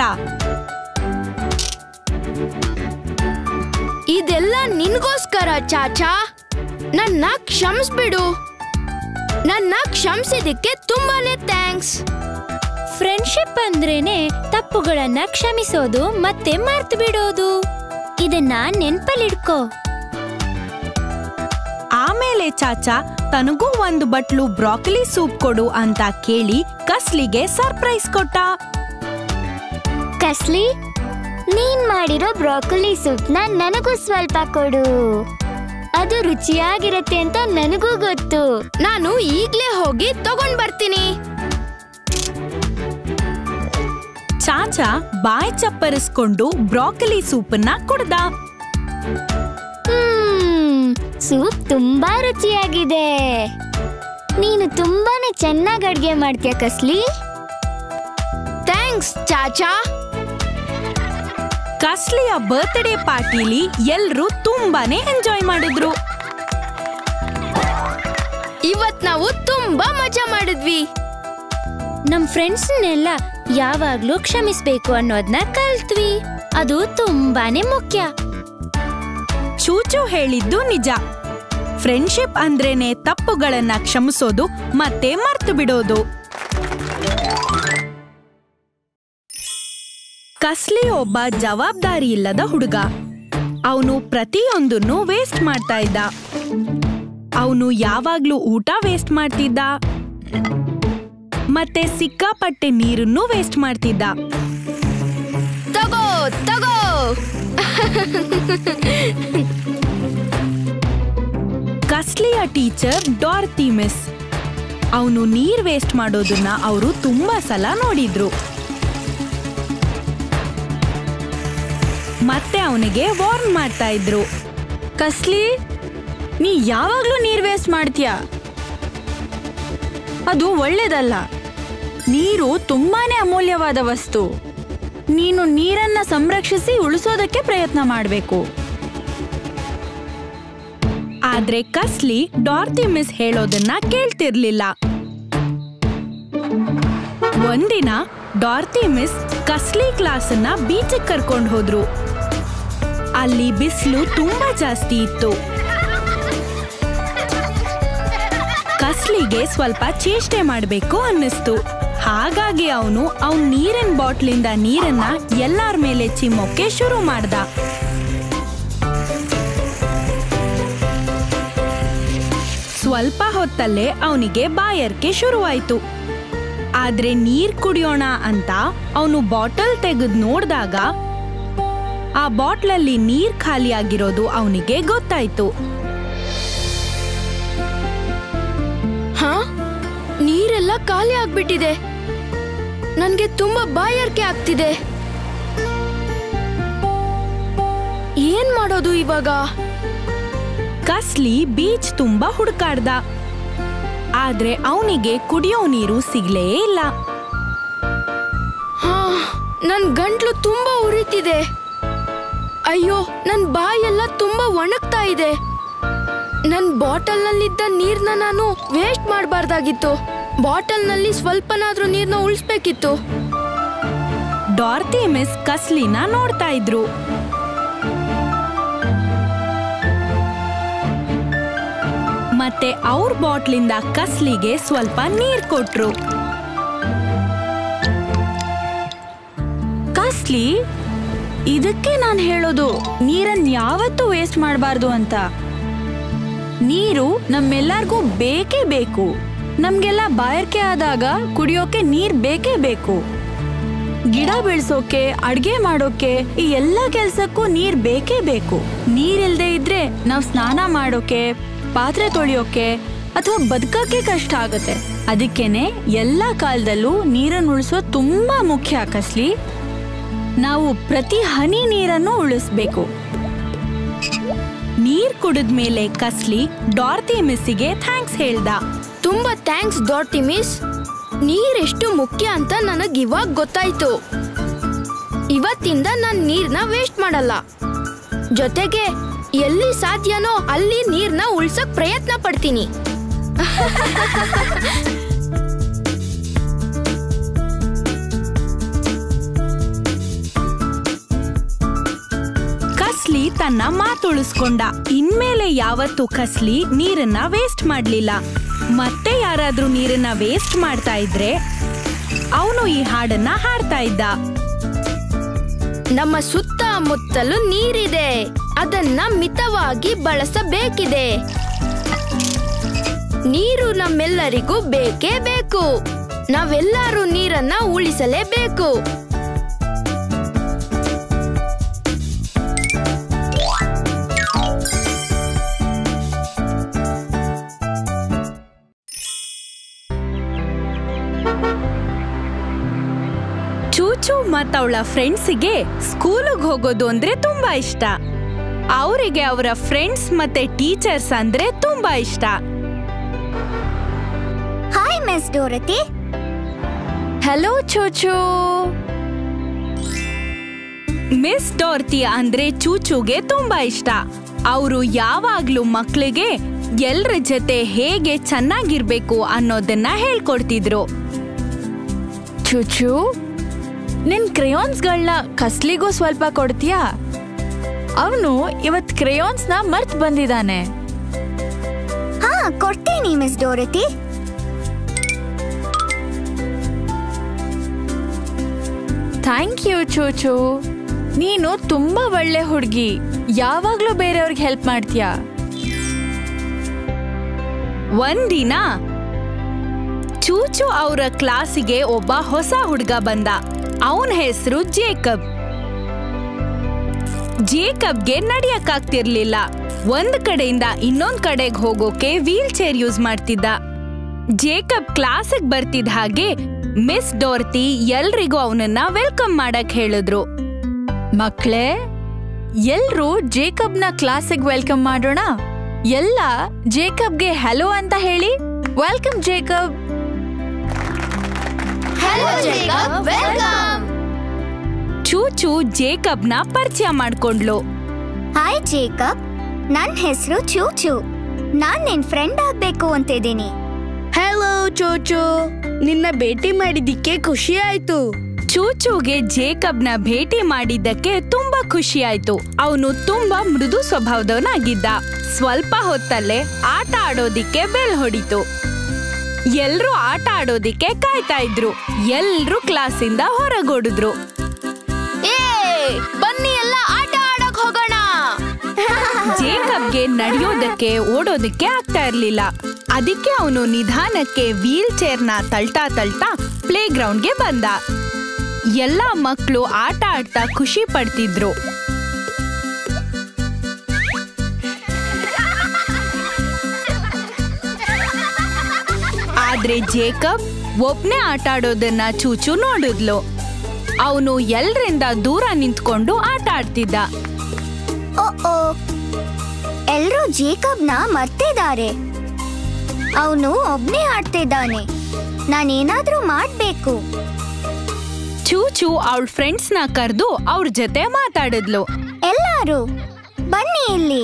ಇದೆಲ್ಲ ನಿನ್ಗೋಸ್ಕರ ಚಾಚಾ. ನನ್ನ ಕ್ಷಮಿಸ್ಬಿಡು. ನನ್ನ ಕ್ಷಮಿಸಿದಕ್ಕೆ ತುಂಬಾನೇ ಥ್ಯಾಂಕ್ಸ್. ಫ್ರೆಂಡ್ಶಿಪ್ ಅಂದ್ರೇನೆ ತಪ್ಪುಗಳನ್ನ ಕ್ಷಮಿಸೋದು ಮತ್ತೆ ಮರ್ತು ಬಿಡೋದು. ಇದನ್ನ ನೆನ್ಪಲ್ಲಿಡ್ಕೋ. ಆಮೇಲೆ ಚಾಚಾ ತನಗೂ ಒಂದು ಬಟ್ಲು ಬ್ರಾಕೊಲಿ ಸೂಪ್ ಕೊಡು ಅಂತ ಕೇಳಿ ಕಸ್ಲಿಗೆ ಸರ್ಪ್ರೈಸ್ ಕೊಟ್ಟ. ಕಸ್ಲಿ, ನೀನ್ ಮಾಡಿರೋ ಬ್ರಾಕೊಲಿ ಸೂಪ್ನ ನನಗೂ ಸ್ವಲ್ಪ ಕೊಡು. ಅದು ರುಚಿಯಾಗಿರತ್ತೆ ಅಂತ ನನಗೂ ಗೊತ್ತು. ನಾನು ಈಗ್ಲೇ ಹೋಗಿ ತಗೊಂಡ್ ಬರ್ತೀನಿ. ಚಾಚಾ ಬಾಯ್ ಚಪ್ಪರಿಸ್ಕೊಂಡು ಬ್ರಾಕೊಲಿ ಸೂಪನ್ನ ಕುಡ್ದ. ಸೂಪ್ ತುಂಬಾ ರುಚಿಯಾಗಿದೆ. ನೀನು ತುಂಬಾನೇ ಚೆನ್ನಾಗಿ ಅಡ್ಗೆ ಮಾಡ್ತೀಯ ಕಸ್ಲಿ. ಥ್ಯಾಂಕ್ಸ್ ಚಾಚಾ. ಕಸ್ಲಿಯ ಬರ್ತ್ಡೇ ಪಾರ್ಟಿಲಿ ಎಲ್ರೂ ತುಂಬಾನೇ ಎಂಜಾಯ್ ಮಾಡಿದ್ರು. ಇವತ್ ನಾವು ತುಂಬಾ ಮಜಾ ಮಾಡಿದ್ವಿ. ನಮ್ ಫ್ರೆಂಡ್ಸ್ನೆಲ್ಲ ಯಾವಾಗ್ಲೂ ಕ್ಷಮಿಸ್ಬೇಕು ಅನ್ನೋದನ್ನ ಕಲ್ತ್ವಿ. ಅದು ತುಂಬಾನೇ ಮುಖ್ಯ. ಚೂಚು ಹೇಳಿದ್ದು ನಿಜ. ಫ್ರೆಂಡ್ಶಿಪ್ ಅಂದ್ರೇನೆ ತಪ್ಪುಗಳನ್ನ ಕ್ಷಮಿಸೋದು ಮತ್ತೆ ಮರ್ತು ಬಿಡೋದು. ಕಸ್ಲಿ ಒಬ್ಬ ಜವಾಬ್ದಾರಿ ಇಲ್ಲದ ಹುಡುಗ. ಅವನು ಪ್ರತಿಯೊಂದನ್ನು ವೇಸ್ಟ್ ಮಾಡ್ತಾ ಇದ್ದ. ಅವನು ಯಾವಾಗ್ಲೂ ಊಟ ವೇಸ್ಟ್ ಮಾಡ್ತಿದ್ದ, ಮತ್ತೆ ಸಿಕ್ಕಾಪಟ್ಟೆ ನೀರನ್ನು ವೇಸ್ಟ್ ಮಾಡ್ತಿದ್ದ. ತಗೋ ತಗೋ. ಕಸ್ಲಿಯ ಟೀಚರ್ ಡಾರ್ತಿ ಮಿಸ್. ಅವನು ನೀರ್ ವೇಸ್ಟ್ ಮಾಡೋದನ್ನ ಅವರು ತುಂಬಾ ಸಲ ನೋಡಿದ್ರು. ಮತ್ತೆ ಅವನಿಗೆ ವಾರ್ನ್ ಮಾಡ್ತಾ ಇದ್ರು. ಕಸ್ಲಿ, ನೀ ಯಾವಾಗ್ಲೂ ನೀರ್ ವೇಸ್ಟ್ ಮಾಡ್ತೀಯ. ಅದು ಒಳ್ಳೇದಲ್ಲ. ನೀರು ತುಂಬಾನೇ ಅಮೂಲ್ಯವಾದ ವಸ್ತು. ನೀನು ನೀರನ್ನ ಸಂರಕ್ಷಿಸಿ ಉಳಿಸೋದಕ್ಕೆ ಪ್ರಯತ್ನ ಮಾಡಬೇಕು. ಆ ಆದ್ರೆ ಕಸ್ಲಿ ಡಾರ್ತಿ ಮಿಸ್ ಹೇಳೋದನ್ನ ಕೇಳ್ತಿರ್ಲಿಲ್ಲ. ಒಂದಿನ ಡಾರ್ತಿ ಮಿಸ್ ಕಸ್ಲಿ ಕ್ಲಾಸನ್ನ ಬೀಚಿಗೆ ಕರ್ಕೊಂಡು ಹೋದ್ರು. ಅಲ್ಲಿ ಬಿಸಿಲು ತುಂಬಾ ಜಾಸ್ತಿ ಇತ್ತು. ಕಸ್ಲಿಗೆ ಸ್ವಲ್ಪ ಚೇಷ್ಟೆ ಮಾಡಬೇಕು ಅನ್ನಿಸ್ತು. ಹಾಗಾಗಿ ಅವನು ನೀರಿನ ಬಾಟ್ಲಿಂದ ನೀರನ್ನ ಎಲ್ಲಾರ ಮೇಲೆ ಚಿಮ್ಮೋಕೆ ಶುರು ಮಾಡ್ದ. ಸ್ವಲ್ಪ ಹೊತ್ತಲ್ಲೇ ಅವನಿಗೆ ಬಾಯಾರಿಕೆ ಶುರುವಾಯ್ತು. ಆದ್ರೆ ನೀರ್ ಕುಡಿಯೋಣ ಅಂತ ಅವನು ಬಾಟಲ್ ತೆಗೆದು ನೋಡ್ದಾಗ ಆ ಬಾಟ್ಲಲ್ಲಿ ನೀರ್ ಖಾಲಿಯಾಗಿರೋದು ಅವನಿಗೆ ಗೊತ್ತಾಯ್ತು. ಹಾ, ನೀರೆಲ್ಲ ಖಾಲಿ ಆಗ್ಬಿಟ್ಟಿದೆ. ನನ್ಗೆ ತುಂಬಾ ಬಾಯಾರಿಕೆ ಆಗ್ತಿದೆ. ಏನ್ ಮಾಡೋದು ಇವಾಗ? ಕಸ್ಲಿ ಬೀಚ್ ತುಂಬಾ ಹುಡುಕಾಡ್ದ. ಆದ್ರೆ ಅವನಿಗೆ ಕುಡಿಯೋ ನೀರು ಸಿಗ್ಲೇ ಇಲ್ಲ. ನನ್ ಗಂಟ್ಲು ತುಂಬಾ ಉರಿತಿದೆ. ಅಯ್ಯೋ, ನನ್ ಬಾಯೆಲ್ಲ ತುಂಬಾ ಒಣಗ್ತಾ ಇದೆ. ನನ್ ಬಾಟಲ್ ನಲ್ಲಿದ್ದ ನೀರ್ನ ನಾನು ವೇಸ್ಟ್ ಮಾಡಬಾರ್ದಾಗಿತ್ತು. ಬಾಟಲ್ ನಲ್ಲಿ ಸ್ವಲ್ಪನಾದ್ರೂ ನೀರ್ನ ಉಳಿಸ್ಬೇಕಿತ್ತು. ಡಾರ್ತಿ ಮಿಸ್ ಕಸ್ಲಿನ ನೋಡ್ತಾ ಇದ್ರು. ಮತ್ತೆ ಅವ್ರ ಬಾಟ್ಲಿಂದ ಕಸ್ಲಿಗೆ ಸ್ವಲ್ಪ ನೀರ್ ಕೊಟ್ರು. ಕಸ್ಲಿ, ಇದಕ್ಕೆ ನಾನು ಹೇಳೋದು ನೀರನ್ನ ಯಾವತ್ತೂ ವೇಸ್ಟ್ ಮಾಡಬಾರ್ದು ಅಂತ. ನೀರು ನಮ್ಮೆಲ್ಲರಿಗೂ ಬೇಕೇ ಬೇಕು. ನಮ್ಗೆಲ್ಲ ಬಾಯಾರಿಕೆ ಆದಾಗ ಕುಡಿಯೋಕೆ ನೀರ್ ಬೇಕೇ ಬೇಕು. ಗಿಡ ಬೆಳೆಸೋಕೆ, ಅಡ್ಗೆ ಮಾಡೋಕೆ, ಈ ಎಲ್ಲ ಕೆಲ್ಸಕ್ಕೂ ನೀರ್ ಬೇಕೇ ಬೇಕು. ನೀರಿಲ್ದೇ ಇದ್ರೆ ನಾವು ಸ್ನಾನ ಮಾಡೋಕೆ, ಪಾತ್ರೆ ತೊಳೆಯೋಕೆ ಅಥವಾ ಬದುಕಕ್ಕೆ ಕಷ್ಟ ಆಗುತ್ತೆ. ಅದಕ್ಕೇನೆ ಎಲ್ಲ ಕಾಲದಲ್ಲೂ ನೀರನ್ನು ಉಳಿಸೋದು ತುಂಬಾ ಮುಖ್ಯ ಕಸ್ಲಿ. ನಾವು ಪ್ರತಿ ಹನಿ ನೀರನ್ನು ಉಳಿಸ್ಬೇಕು. ನೀರ್ ಕುಡಿದ್ಮೇಲೆ ಕಸ್ಲಿ ಡಾರ್ತಿ ಮಿಸ್ಸಿಗೆ ಥ್ಯಾಂಕ್ಸ್ ಹೇಳ್ದ. ತುಂಬಾ ಥ್ಯಾಂಕ್ಸ್ ಡಾರ್ತಿ ಮಿಸ್. ನೀರೆಷ್ಟು ಮುಖ್ಯ ಅಂತ ನನಗ್ ಇವಾಗ ಗೊತ್ತಾಯ್ತು. ಇವತ್ತಿಂದ ನಾನ್ ನೀರ್ನ ವೇಸ್ಟ್ ಮಾಡಲ್ಲ. ಜೊತೆಗೆ ಎಲ್ಲಿ ಸಾಧ್ಯನೋ ಅಲ್ಲಿ ನೀರ್ನ ಉಳ್ಸಕ್ ಪ್ರಯತ್ನ ಪಡ್ತೀನಿ. ಕಸ್ಲಿ ತನ್ನ ಮಾತುಳಿಸ್ಕೊಂಡ. ಇನ್ಮೇಲೆ ಯಾವತ್ತೂ ಕಸ್ಲಿ ನೀರನ್ನ ವೇಸ್ಟ್ ಮಾಡ್ಲಿಲ್ಲ. ಮತ್ತೆ ಯಾರಾದ್ರೂ ನೀರನ್ನ ವೇಸ್ಟ್ ಮಾಡ್ತಾ ಇದ್ರೆ ಅವನು ಈ ಹಾಡನ್ನ ಹಾಡ್ತಾ ಇದ್ದ. ನಮ್ಮ ಸುತ್ತಮುತ್ತಲು ನೀರಿದೆ, ಅದನ್ನ ಮಿತವಾಗಿ ಬಳಸಬೇಕಿದೆ. ನೀರು ನಮ್ಮೆಲ್ಲರಿಗೂ ಬೇಕೇ ಬೇಕು. ನಾವೆಲ್ಲರೂ ನೀರನ್ನ ಉಳಿಸಲೇಬೇಕು. ಚೂಚು ಮತ್ತವಳ ಫ್ರೆಂಡ್ಸಿಗೆ ಸ್ಕೂಲಿಗೆ ಹೋಗೋದು ಅಂದ್ರೆ ತುಂಬಾ ಇಷ್ಟ. ಅವರಿಗೆ ಅವರ ಫ್ರೆಂಡ್ಸ್ ಮತ್ತೆ ಟೀಚರ್ಸ್ ಅಂದ್ರೆ ತುಂಬಾ ಇಷ್ಟ. Hi miss Dorothy. Hello Chuchu. Miss Dorothy ಅಂದ್ರೆ ಚೂಚುಗೆ ತುಂಬಾ ಇಷ್ಟ. ಅವರು ಯಾವಾಗ್ಲೂ ಮಕ್ಳಿಗೆ ಎಲ್ರ ಜೊತೆ ಹೇಗೆ ಚೆನ್ನಾಗಿರ್ಬೇಕು ಅನ್ನೋದನ್ನ ಹೇಳ್ಕೊಡ್ತಿದ್ರು. ಚೂಚು, ನಿನ್ ಕ್ರೇಯಾನ್ಸ್ಗಳನ್ನ ಕಸ್ಲಿಗೂ ಸ್ವಲ್ಪ ಕೊಡ್ತೀಯಾ? ಅವನು ಇವತ್ ಕ್ರೇಯಾನ್ಸ್ನ ಮರ್ತ್ ಬಂದಿದ್ದಾನೆ. ಹಾ, ಕೊಡ್ತೀನಿ miss Dorothy. Thank you Chuchu. ನೀನು ತುಂಬಾ ಒಳ್ಳೆ ಹುಡುಗಿ. ಯಾವಾಗ್ಲೂ ಬೇರೆಯವ್ರಿಗೆ ಹೆಲ್ಪ್ ಮಾಡ್ತೀಯಾ. ಒಂದಿನ ಚೂಚು ಅವರ ಕ್ಲಾಸಿಗೆ ಒಬ್ಬ ಹೊಸ ಹುಡುಗ ಬಂದ. ಅವನ ಹೆಸರು ಜೇಕಬ್. ಜೇಕಬ್ಗೆ ನಡಿಯಕ್ಕಾಗ್ತಿರ್ಲಿಲ್ಲ. ಒಂದ್ ಕಡೆಯಿಂದ ಇನ್ನೊಂದ್ ಕಡೆಗೆ ಹೋಗೋಕೆ ವೀಲ್ ಚೇರ್ ಯೂಸ್ ಮಾಡ್ತಿದ್ದ. ಜೇಕಬ್ ಕ್ಲಾಸಿಗೆ ಬರ್ತಿದ್ದ ಹಾಗೆ ಮಿಸ್ ಡಾರ್ತಿ ಎಲ್ರಿಗೂ ಅವನನ್ನ ವೆಲ್ಕಮ್ ಮಾಡಕ್ ಹೇಳಿದ್ರು. ಮಕ್ಳೇ, ಎಲ್ರೂ ಜೇಕಬ್ನ ಕ್ಲಾಸಿಗೆ ವೆಲ್ಕಮ್ ಮಾಡೋಣ. ಎಲ್ಲ ಜೇಕಬ್ಗೆ ಹಲೋ ಅಂತ ಹೇಳಿ. Welcome Jacob. Hello Jacob, welcome. Chuchu ಜೇಕಬ್ನ ಪರಿಚಯ ಮಾಡ್ಕೊಂಡ್ಲು. ಹಾಯ್ ಜೇಕಬ್, ನನ್ ಹೆಸರು ಚೂಚು. ನಾನ್ ನಿನ್ ಫ್ರೆಂಡ್ ಆಗ್ಬೇಕು ಅಂತಿದ್ದೀನಿ. ಹಲೋ ಚೂಚು, ನಿನ್ನ ಭೇಟಿ ಮಾಡಿದ್ದಕ್ಕೆ ಖುಷಿ ಆಯ್ತು. ಚೂಚುಗೆ ಜೇಕಬ್ನ ಭೇಟಿ ಮಾಡಿದ್ದಕ್ಕೆ ತುಂಬಾ ಖುಷಿ ಆಯ್ತು. ಅವನು ತುಂಬಾ ಮೃದು ಸ್ವಭಾವದವನಾಗಿದ್ದ. ಸ್ವಲ್ಪ ಹೊತ್ತಲ್ಲೇ ಆಟ ಆಡೋದಿಕ್ಕೆ ಬೆಲ್ ಹೊಡಿತು. ಎಲ್ರೂ ಆಟ ಆಡೋದಿಕ್ಕೆ ಕಾಯ್ತಾ ಇದ್ರು. ಎಲ್ರೂ ಕ್ಲಾಸಿಂದ ಹೊರಗೋಡಿದ್ರು. ಬನ್ನಿ ಎಲ್ಲ ಆಟ ಆಡಕ್ ಹೋಗೋಣ. ಜೇಕಬ್ಗೆ ನಡೆಯೋದಕ್ಕೆ ಓಡೋದಕ್ಕೆ ಆಗ್ತಾ ಇರ್ಲಿಲ್ಲ. ಅದಕ್ಕೆ ಅವನು ನಿಧಾನಕ್ಕೆ ವೀಲ್ ಚೇರ್ನ ತಳ್ತಾ ತಳ್ತಾ ಪ್ಲೇ ಗ್ರೌಂಡ್ಗೆ ಬಂದ. ಎಲ್ಲ ಮಕ್ಕಳು ಆಟ ಆಡ್ತಾ ಖುಷಿ ಪಡ್ತಿದ್ರು. ಆದ್ರೆ ಜೇಕಬ್ ಒಬ್ನೇ ಆಟ ಆಡೋದನ್ನ ಚೂಚು ನೋಡಿದ್ಲು. ಅವನು ಎಲ್ರಿಂದ ದೂರ ನಿಂತ್ಕೊಂಡು ಆಟ ಆಡ್ತಿದ್ದ. ಓ, ಎಲ್ರೂ ಜೇಕಬ್ನ ಮರ್ತಿದ್ದಾರೆ. ಅವನು ಒಬ್ನೇ ಆಡ್ತಿದ್ದಾನೆ. ನಾನೇನಾದ್ರೂ ಮಾಡ್ಬೇಕು. ಚೂಚು ಅವಳ ಫ್ರೆಂಡ್ಸ್ನ ಕರೆದು ಅವ್ರ ಜೊತೆ ಮಾತಾಡಿದ್ಲು. ಎಲ್ಲಾರು ಬನ್ನಿ ಇಲ್ಲಿ.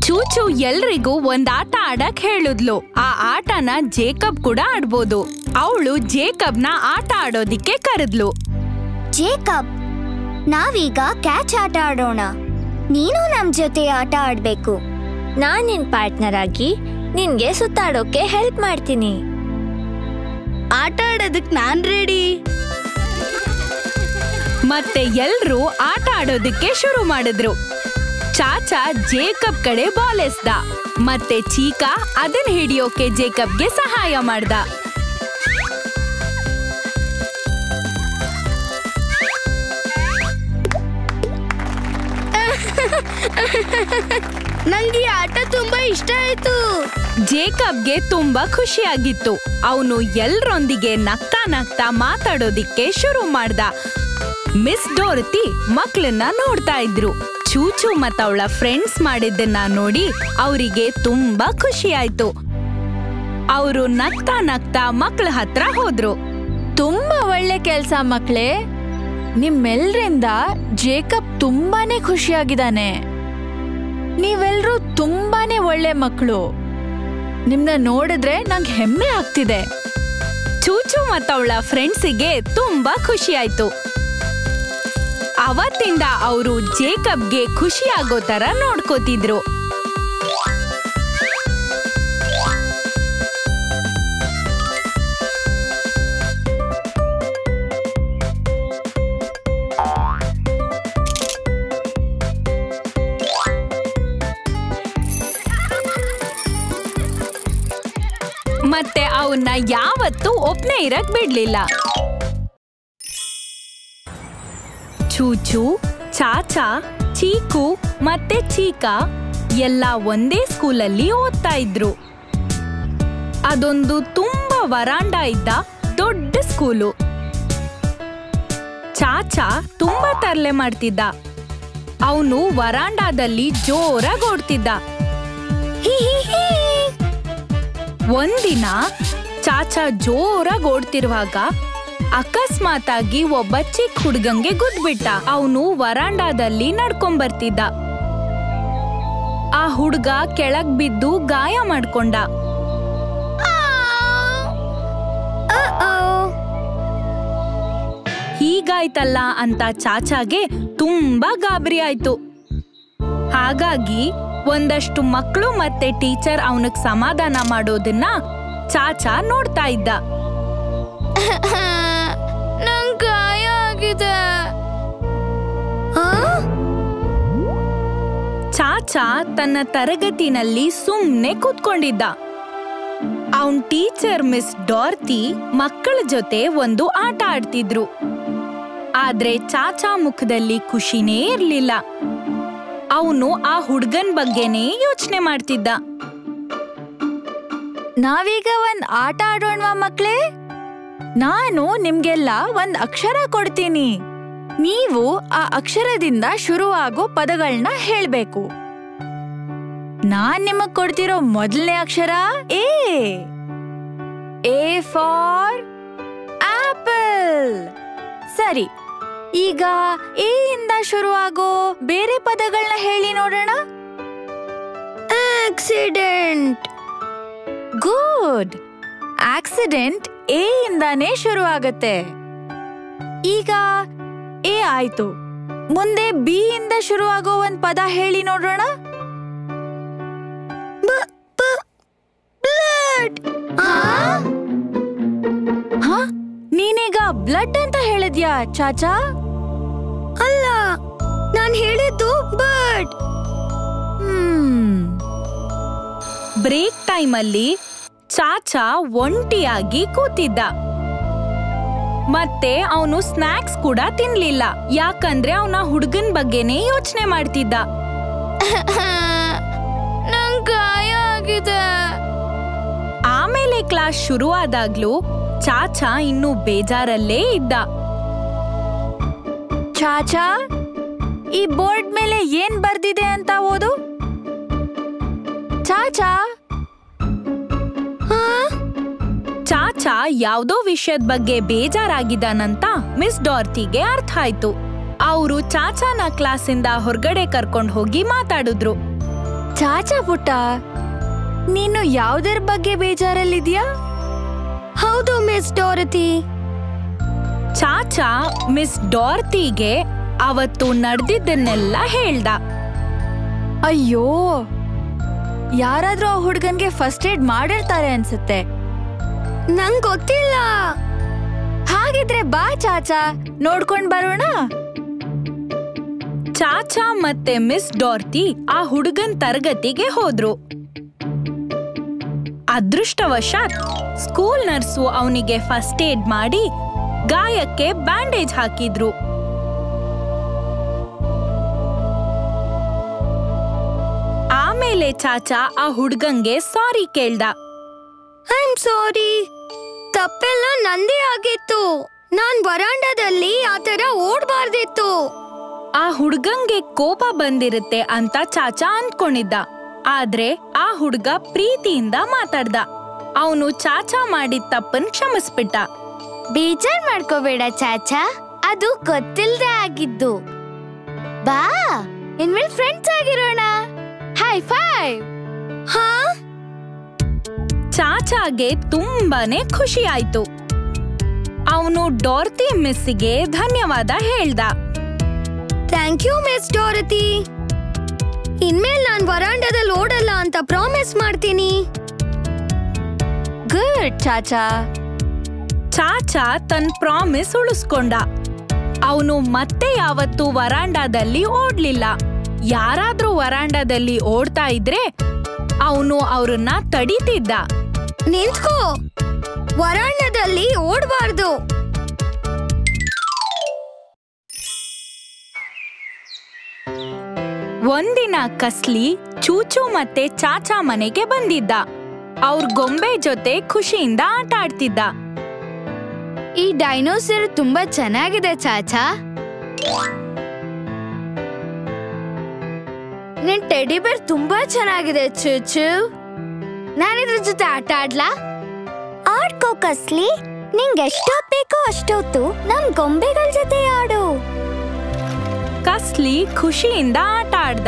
ಚೂಚು ಎಲ್ರಿಗೂ ಒಂದ್ ಆಟ ಆಡಕ್ ಹೇಳಿದ್ಲು. ಆ ಆಟನ ಜೇಕಬ್ ಕೂಡ ಆಡ್ಬೋದು. ಅವಳು ಜೇಕಬ್ನ ಆಟ ಆಡೋದಿಕ್ಕೆ ಕರೆದ್ಲು. ಜೇಕಬ್, ನಾವೀಗ ಕ್ಯಾಚ್ ಆಟ ಆಡೋಣ. ನೀನು ನಮ್ ಜೊತೆ ಆಟ ಆಡ್ಬೇಕು. ನಾನ್ ನಿನ್ ಪಾರ್ಟ್ನರ್ ಆಗಿ ನಿನ್ಗೆ ಸುತ್ತಾಡೋಕೆ ಹೆಲ್ಪ್ ಮಾಡ್ತೀನಿ. ಆಟ ಆಡೋದಕ್ ನಾನ್ ರೆಡಿ. ಮತ್ತೆ ಎಲ್ರೂ ಆಟ ಆಡೋದಿಕ್ಕೆ ಶುರು ಮಾಡಿದ್ರು. ಚಾಚಾ ಜೇಕಬ್ ಕಡೆ ಬಾಲ್ ಎಸ್ದ. ಮತ್ತೆ ಚೀಕಾ ಅದನ್ನ ಹಿಡಿಯೋಕೆ ಜೇಕಬ್ಗೆ ಸಹಾಯ ಮಾಡ್ದ. ನಂಗೆ ಈ ಆಟ ತುಂಬಾ ಇಷ್ಟ ಆಯ್ತು. ಜೇಕಬ್ಗೆ ತುಂಬಾ ಖುಷಿಯಾಗಿತ್ತು. ಅವನು ಎಲ್ರೊಂದಿಗೆ ನಗ್ತಾ ನಗ್ತಾ ಮಾತಾಡೋದಿಕ್ಕೆ ಶುರು ಮಾಡ್ದ. ಮಿಸ್ ಡೋರತಿ ಮಕ್ಕಳನ್ನ ನೋಡ್ತಾ ಇದ್ರು. ಚೂಚು ಮತ್ತವಳ ಫ್ರೆಂಡ್ಸ್ ಮಾಡಿದ್ದನ್ನ ನೋಡಿ ಅವರಿಗೆ ತುಂಬಾ ಖುಷಿ ಆಯ್ತು. ಅವರು ನಗ್ತಾ ನಗ್ತಾ ಮಕ್ಕಳ ಹತ್ರ ಹೋದ್ರು. ತುಂಬಾ ಒಳ್ಳೆ ಕೆಲ್ಸ ಮಕ್ಳೇ. ನಿಮ್ಮೆಲ್ರಿಂದ ಜೇಕಬ್ ತುಂಬಾನೇ ಖುಷಿಯಾಗಿದ್ದಾನೆ. ನೀವೆಲ್ರೂ ತುಂಬಾನೇ ಒಳ್ಳೆ ಮಕ್ಕಳು. ನಿಮ್ನ ನೋಡಿದ್ರೆ ನಂಗೆ ಹೆಮ್ಮೆ ಆಗ್ತಿದೆ. ಚೂಚು ಮತ್ತವಳ ಫ್ರೆಂಡ್ಸಿಗೆ ತುಂಬಾ ಖುಷಿ ಆಯ್ತು. ಅವತ್ತಿಂದ ಅವರು ಜೇಕಬ್ಗೆ ಖುಷಿಯಾಗೋ ತರ ನೋಡ್ಕೋತಿದ್ರು. ಮತ್ತೆ ಅವನ್ನ ಯಾವತ್ತೂ ಒಬ್ನೇ ಇರಕ್ ಬಿಡ್ಲಿಲ್ಲ. ಚೂಚು, ಚಾಚಾ, ಚೀಕು ಮತ್ತೆ ಚೀಕಾ ಎಲ್ಲ ಒಂದೇ ಸ್ಕೂಲಲ್ಲಿ ಓದ್ತಾ ಇದ್ರು. ಅದೊಂದು ತುಂಬಾ ವರಾಂಡ ಇದ್ದ ದೊಡ್ಡ ಸ್ಕೂಲು. ಚಾಚಾ ತುಂಬಾ ತರ್ಲೆ ಮಾಡ್ತಿದ್ದ. ಅವನು ವರಾಂಡಾದಲ್ಲಿ ಜೋರಾಗಿ ಓಡ್ತಿದ್ದ. ಒಂದಿನ ಚಾಚಾ ಜೋರಾಗಿ ಓಡ್ತಿರುವಾಗ ಅಕಸ್ಮಾತ್ ಆಗಿ ಒಬ್ಬ ಚಿಕ್ಕ ಹುಡುಗಂಗೆ ಗುದ್ಬಿಟ್ಟ. ಅವನು ವರಾಂಡಾದಲ್ಲಿ ನಡ್ಕೊಂಬರ್ತಿದ್ದ. ಆ ಹುಡುಗ ಕೆಳಗ್ ಬಿದ್ದು ಗಾಯ ಮಾಡ್ಕೊಂಡ. ಹೀಗಾಯ್ತಲ್ಲ ಅಂತ ಚಾಚಾಗೆ ತುಂಬಾ ಗಾಬರಿ ಆಯ್ತು. ಹಾಗಾಗಿ ಒಂದಷ್ಟು ಮಕ್ಕಳು ಮತ್ತೆ ಟೀಚರ್ ಅವನಿಗೆ ಸಮಾಧಾನ ಮಾಡೋದನ್ನ ಚಾಚಾ ನೋಡ್ತಾ ಇದ್ದ. ನಂಗ್ ಗಾಯ ಆಗಿದೆ. ಚಾಚಾ ತನ್ನ ತರಗತಿನಲ್ಲಿ ಸುಮ್ನೆ ಕೂತ್ಕೊಂಡಿದ್ದ. ಅವನ್ ಟೀಚರ್ ಮಿಸ್ ಡಾರ್ತಿ ಮಕ್ಕಳ ಜೊತೆ ಒಂದು ಆಟ ಆಡ್ತಿದ್ರು. ಆದ್ರೆ ಚಾಚಾ ಮುಖದಲ್ಲಿ ಖುಷಿನೇ ಇರ್ಲಿಲ್ಲ. ಅವನು ಆ ಹುಡ್ಗನ್ ಬಗ್ಗೆನೇ ಯೋಚನೆ ಮಾಡ್ತಿದ್ದ. ನಾವೀಗ ಒಂದ್ ಆಟ ಆಡೋಣವಾ ಮಕ್ಳೇ? ನಾನು ನಿಮ್ಗೆಲ್ಲ ಒಂದ್ ಅಕ್ಷರ ಕೊಡ್ತೀನಿ. ನೀವು ಆ ಅಕ್ಷರದಿಂದ ಶುರುವಾಗೋ ಪದಗಳನ್ನ ಹೇಳ್ಬೇಕು. ನಾನ್ ನಿಮಗ್ ಕೊಡ್ತಿರೋ ಮೊದಲನೇ ಅಕ್ಷರ ಎ. A for apple. ಸರಿ, ಈಗ ಎ ಇಂದ ಶುರುವಾಗೋ ಬೇರೆ ಪದಗಳನ್ನ ಹೇಳಿ ನೋಡೋಣ. ಆಕ್ಸಿಡೆಂಟ್. ಗುಡ್. ಆಕ್ಸಿಡೆಂಟ್ ಎ ಇಂದಾನೇ ಶುರು ಆಗತ್ತೆ. ಈಗ ಎ ಆಯ್ತು. ಮುಂದೆ ಬಿ ಇಂದ ಶುರು ಆಗೋ ಒಂದ್ ಪದ ಹೇಳಿ ನೋಡೋಣ. ಬ್ಲಡ್. ನೀನೀಗ ಬ್ಲಡ್ ಅಂತ ಹೇಳಿದ್ಯಾ ಚಾಚಾ? ಅಲ್ಲ, ನಾನ್ ಹೇಳಿದ್ದು ಬರ್ಡ್. ಬ್ರೇಕ್ ಟೈಮಲ್ಲಿ ಚಾಚಾ ಒಂಟಿಯಾಗಿ ಕೂತಿದ್ದ. ಮತ್ತೆ ಅವನು ಸ್ನಾಕ್ಸ್ ಕೂಡ ತಿನ್ಲಿಲ್ಲ, ಯಾಕಂದ್ರೆ ಅವನ ಹುಡುಗನ್ ಬಗ್ಗೆನೇ ಯೋಚನೆ ಮಾಡ್ತಿದ್ದ. ನಂಗ್ ಗಾಯ ಆಗಿದೆ. ಆಮೇಲೆ ಕ್ಲಾಸ್ ಶುರುವಾದಾಗ್ಲೂ ಚಾಚಾ ಇನ್ನೂ ಬೇಜಾರಲ್ಲೇ ಇದ್ದ. ಚಾಚಾ, ಈ ಬೋರ್ಡ್ ಮೇಲೆ ಏನ್ ಬರ್ದಿದೆ ಅಂತ ಓದು. ಚಾಚಾ. ಚಾಚಾ ಯಾವ್ದೋ ವಿಷಯದ ಬಗ್ಗೆ ಬೇಜಾರಾಗಿದ್ದಾನಂತ ಮಿಸ್ ಡಾರ್ತಿಗೆ ಅರ್ಥ ಆಯ್ತು. ಅವರು ಚಾಚಾನ ಕ್ಲಾಸಿಂದ ಹೊರಗಡೆ ಕರ್ಕೊಂಡು ಹೋಗಿ ಮಾತಾಡಿದ್ರು. ಚಾಚಾ ಪುಟ್ಟ, ನೀನು ಯಾವ್ದರ ಬಗ್ಗೆ ಬೇಜಾರಲ್ಲಿದ್ಯಾ? ಹೌದು ಮಿಸ್ ಡಾರತಿ. ಚಾಚಾ ಮಿಸ್ ಡಾರ್ತಿಗೆ ಅವತ್ತು ನಡೆದಿದ್ದನ್ನೆಲ್ಲ ಹೇಳ್ದ. ಅಯ್ಯೋ, ಯಾರಾದ್ರೂ ಆ ಹುಡ್ಗನ್ಗೆ ಫಸ್ಟ್ ಏಡ್ ಮಾಡಿರ್ತಾರೆ ಅನ್ಸುತ್ತೆ. ನಂಗ್ ಗೊತ್ತಿಲ್ಲ. ಹಾಗಿದ್ರೆ ಬಾ ಚಾಚಾ, ನೋಡ್ಕೊಂಡ್ ಬರೋಣ. ಚಾಚಾ ಮತ್ತೆ ಮಿಸ್ ಡಾರ್ತಿ ಆ ಹುಡುಗನ್ ತರಗತಿಗೆ ಹೋದ್ರು. ಅದೃಷ್ಟವಶಾತ್ ಸ್ಕೂಲ್ ನರ್ಸು ಅವನಿಗೆ ಫಸ್ಟ್ ಏಡ್ ಮಾಡಿ ಗಾಯಕ್ಕೆ ಬ್ಯಾಂಡೇಜ್ ಹಾಕಿದ್ರು. ಆಮೇಲೆ ಚಾಚಾ ಆ ಹುಡ್ಗಂಗೆ ಸಾರಿ ಕೇಳ್ದ. ಐ ಆಮ್ ಸಾರಿ, ತಪ್ಪೆಲ್ಲ ನಂದೇ ಆಗಿತ್ತು. ನಾನ್ ವರಾಂಡದಲ್ಲಿ ಆ ತರ ಓಡ್ಬಾರ್ದಿತ್ತು. ಆ ಹುಡ್ಗಂಗೆ ಕೋಪ ಬಂದಿರುತ್ತೆ ಅಂತ ಚಾಚಾ ಅಂದ್ಕೊಂಡಿದ್ದ. ಆದ್ರೆ ಆ ಹುಡ್ಗ ಪ್ರೀತಿಯಿಂದ ಮಾತಾಡ್ದ. ಅವನು ಚಾಚಾ ಮಾಡಿದ ತಪ್ಪನ್ ಕ್ಷಮಿಸ್ಬಿಟ್ಟ. ಬೇಜಾರ್ ಮಾಡ್ಕೋಬೇಡ ಚಾಚಾ, ಅದು ಗೊತ್ತಿಲ್ದೆ ಆಗಿದ್ದು. ಬಾ, ಇನ್ಮೇಲೆ ಫ್ರೆಂಡ್ಸ್ ಆಗಿರೋಣ. High five. ಹಾ, ಚಾಚಾಗೆ ತುಂಬಾನೇ ಖುಷಿ ಆಯ್ತು. ಅವನು ಡಾರ್ತಿ ಮಿಸ್ಸಿಗೆ ಧನ್ಯವಾದ ಹೇಳ್ದ. Thank you miss Dorothy. ಇನ್ಮೇಲೆ ನಾನ್ ವರಾಂಡದಲ್ಲಿ ಓಡಲ್ಲ ಅಂತ ಪ್ರಾಮಿಸ್ ಮಾಡ್ತೀನಿ. ಗುಡ್ ಚಾಚಾ. ಚಾಚಾ ತನ್ನ ಪ್ರಾಮಿಸ್ ಉಳಿಸ್ಕೊಂಡ. ಅವನು ಮತ್ತೆ ಯಾವತ್ತೂ ವರಾಂಡದಲ್ಲಿ ಓಡ್ಲಿಲ್ಲ. ಯಾರಾದ್ರೂ ವರಾಂಡದಲ್ಲಿ ಓಡ್ತಾ ಇದ್ರೆ ಅವನು ಅವ್ರನ್ನ ತಡೀತಿದ್ದ. ನಿಂತ್ಕೋ, ವರಾಂಡದಲ್ಲಿ ಓಡಬಾರ್ದು. ಒಂದಿನ ಕಸ್ಲಿ ಚೂಚು ಮತ್ತೆ ಚಾಚಾ ಮನೆಗೆ ಬಂದಿದ್ದ. ಅವ್ರ ಗೊಂಬೆ ಜೊತೆ ಖುಷಿಯಿಂದ ಆಟ ಆಡ್ತಿದ್ದ. ಈ ಡೈನೋಸರ್ ತುಂಬಾ ಚೆನ್ನಾಗಿದೆ ಚಾಚಾ. ನಿನ್ ಟೆಡಿ ಬೇರ್ ತುಂಬಾ ಚೆನ್ನಾಗಿದೆ ಚೂಚು. ನಾನಿದ್ರ ಜೊತೆ ಆಟ ಆಡ್ಲಾ? ಆಡ್ಕೋ ಕಸ್ಲಿ, ನಿಂಗೆ ಎಷ್ಟೊತ್ತು ಬೇಕೋ ಅಷ್ಟೊತ್ತು ನಮ್ ಗೊಂಬೆಗಳ ಜೊತೆ ಆಡು. ಕಸ್ಲಿ ಖುಷಿಯಿಂದ ಆಟ ಆಡ್ದ.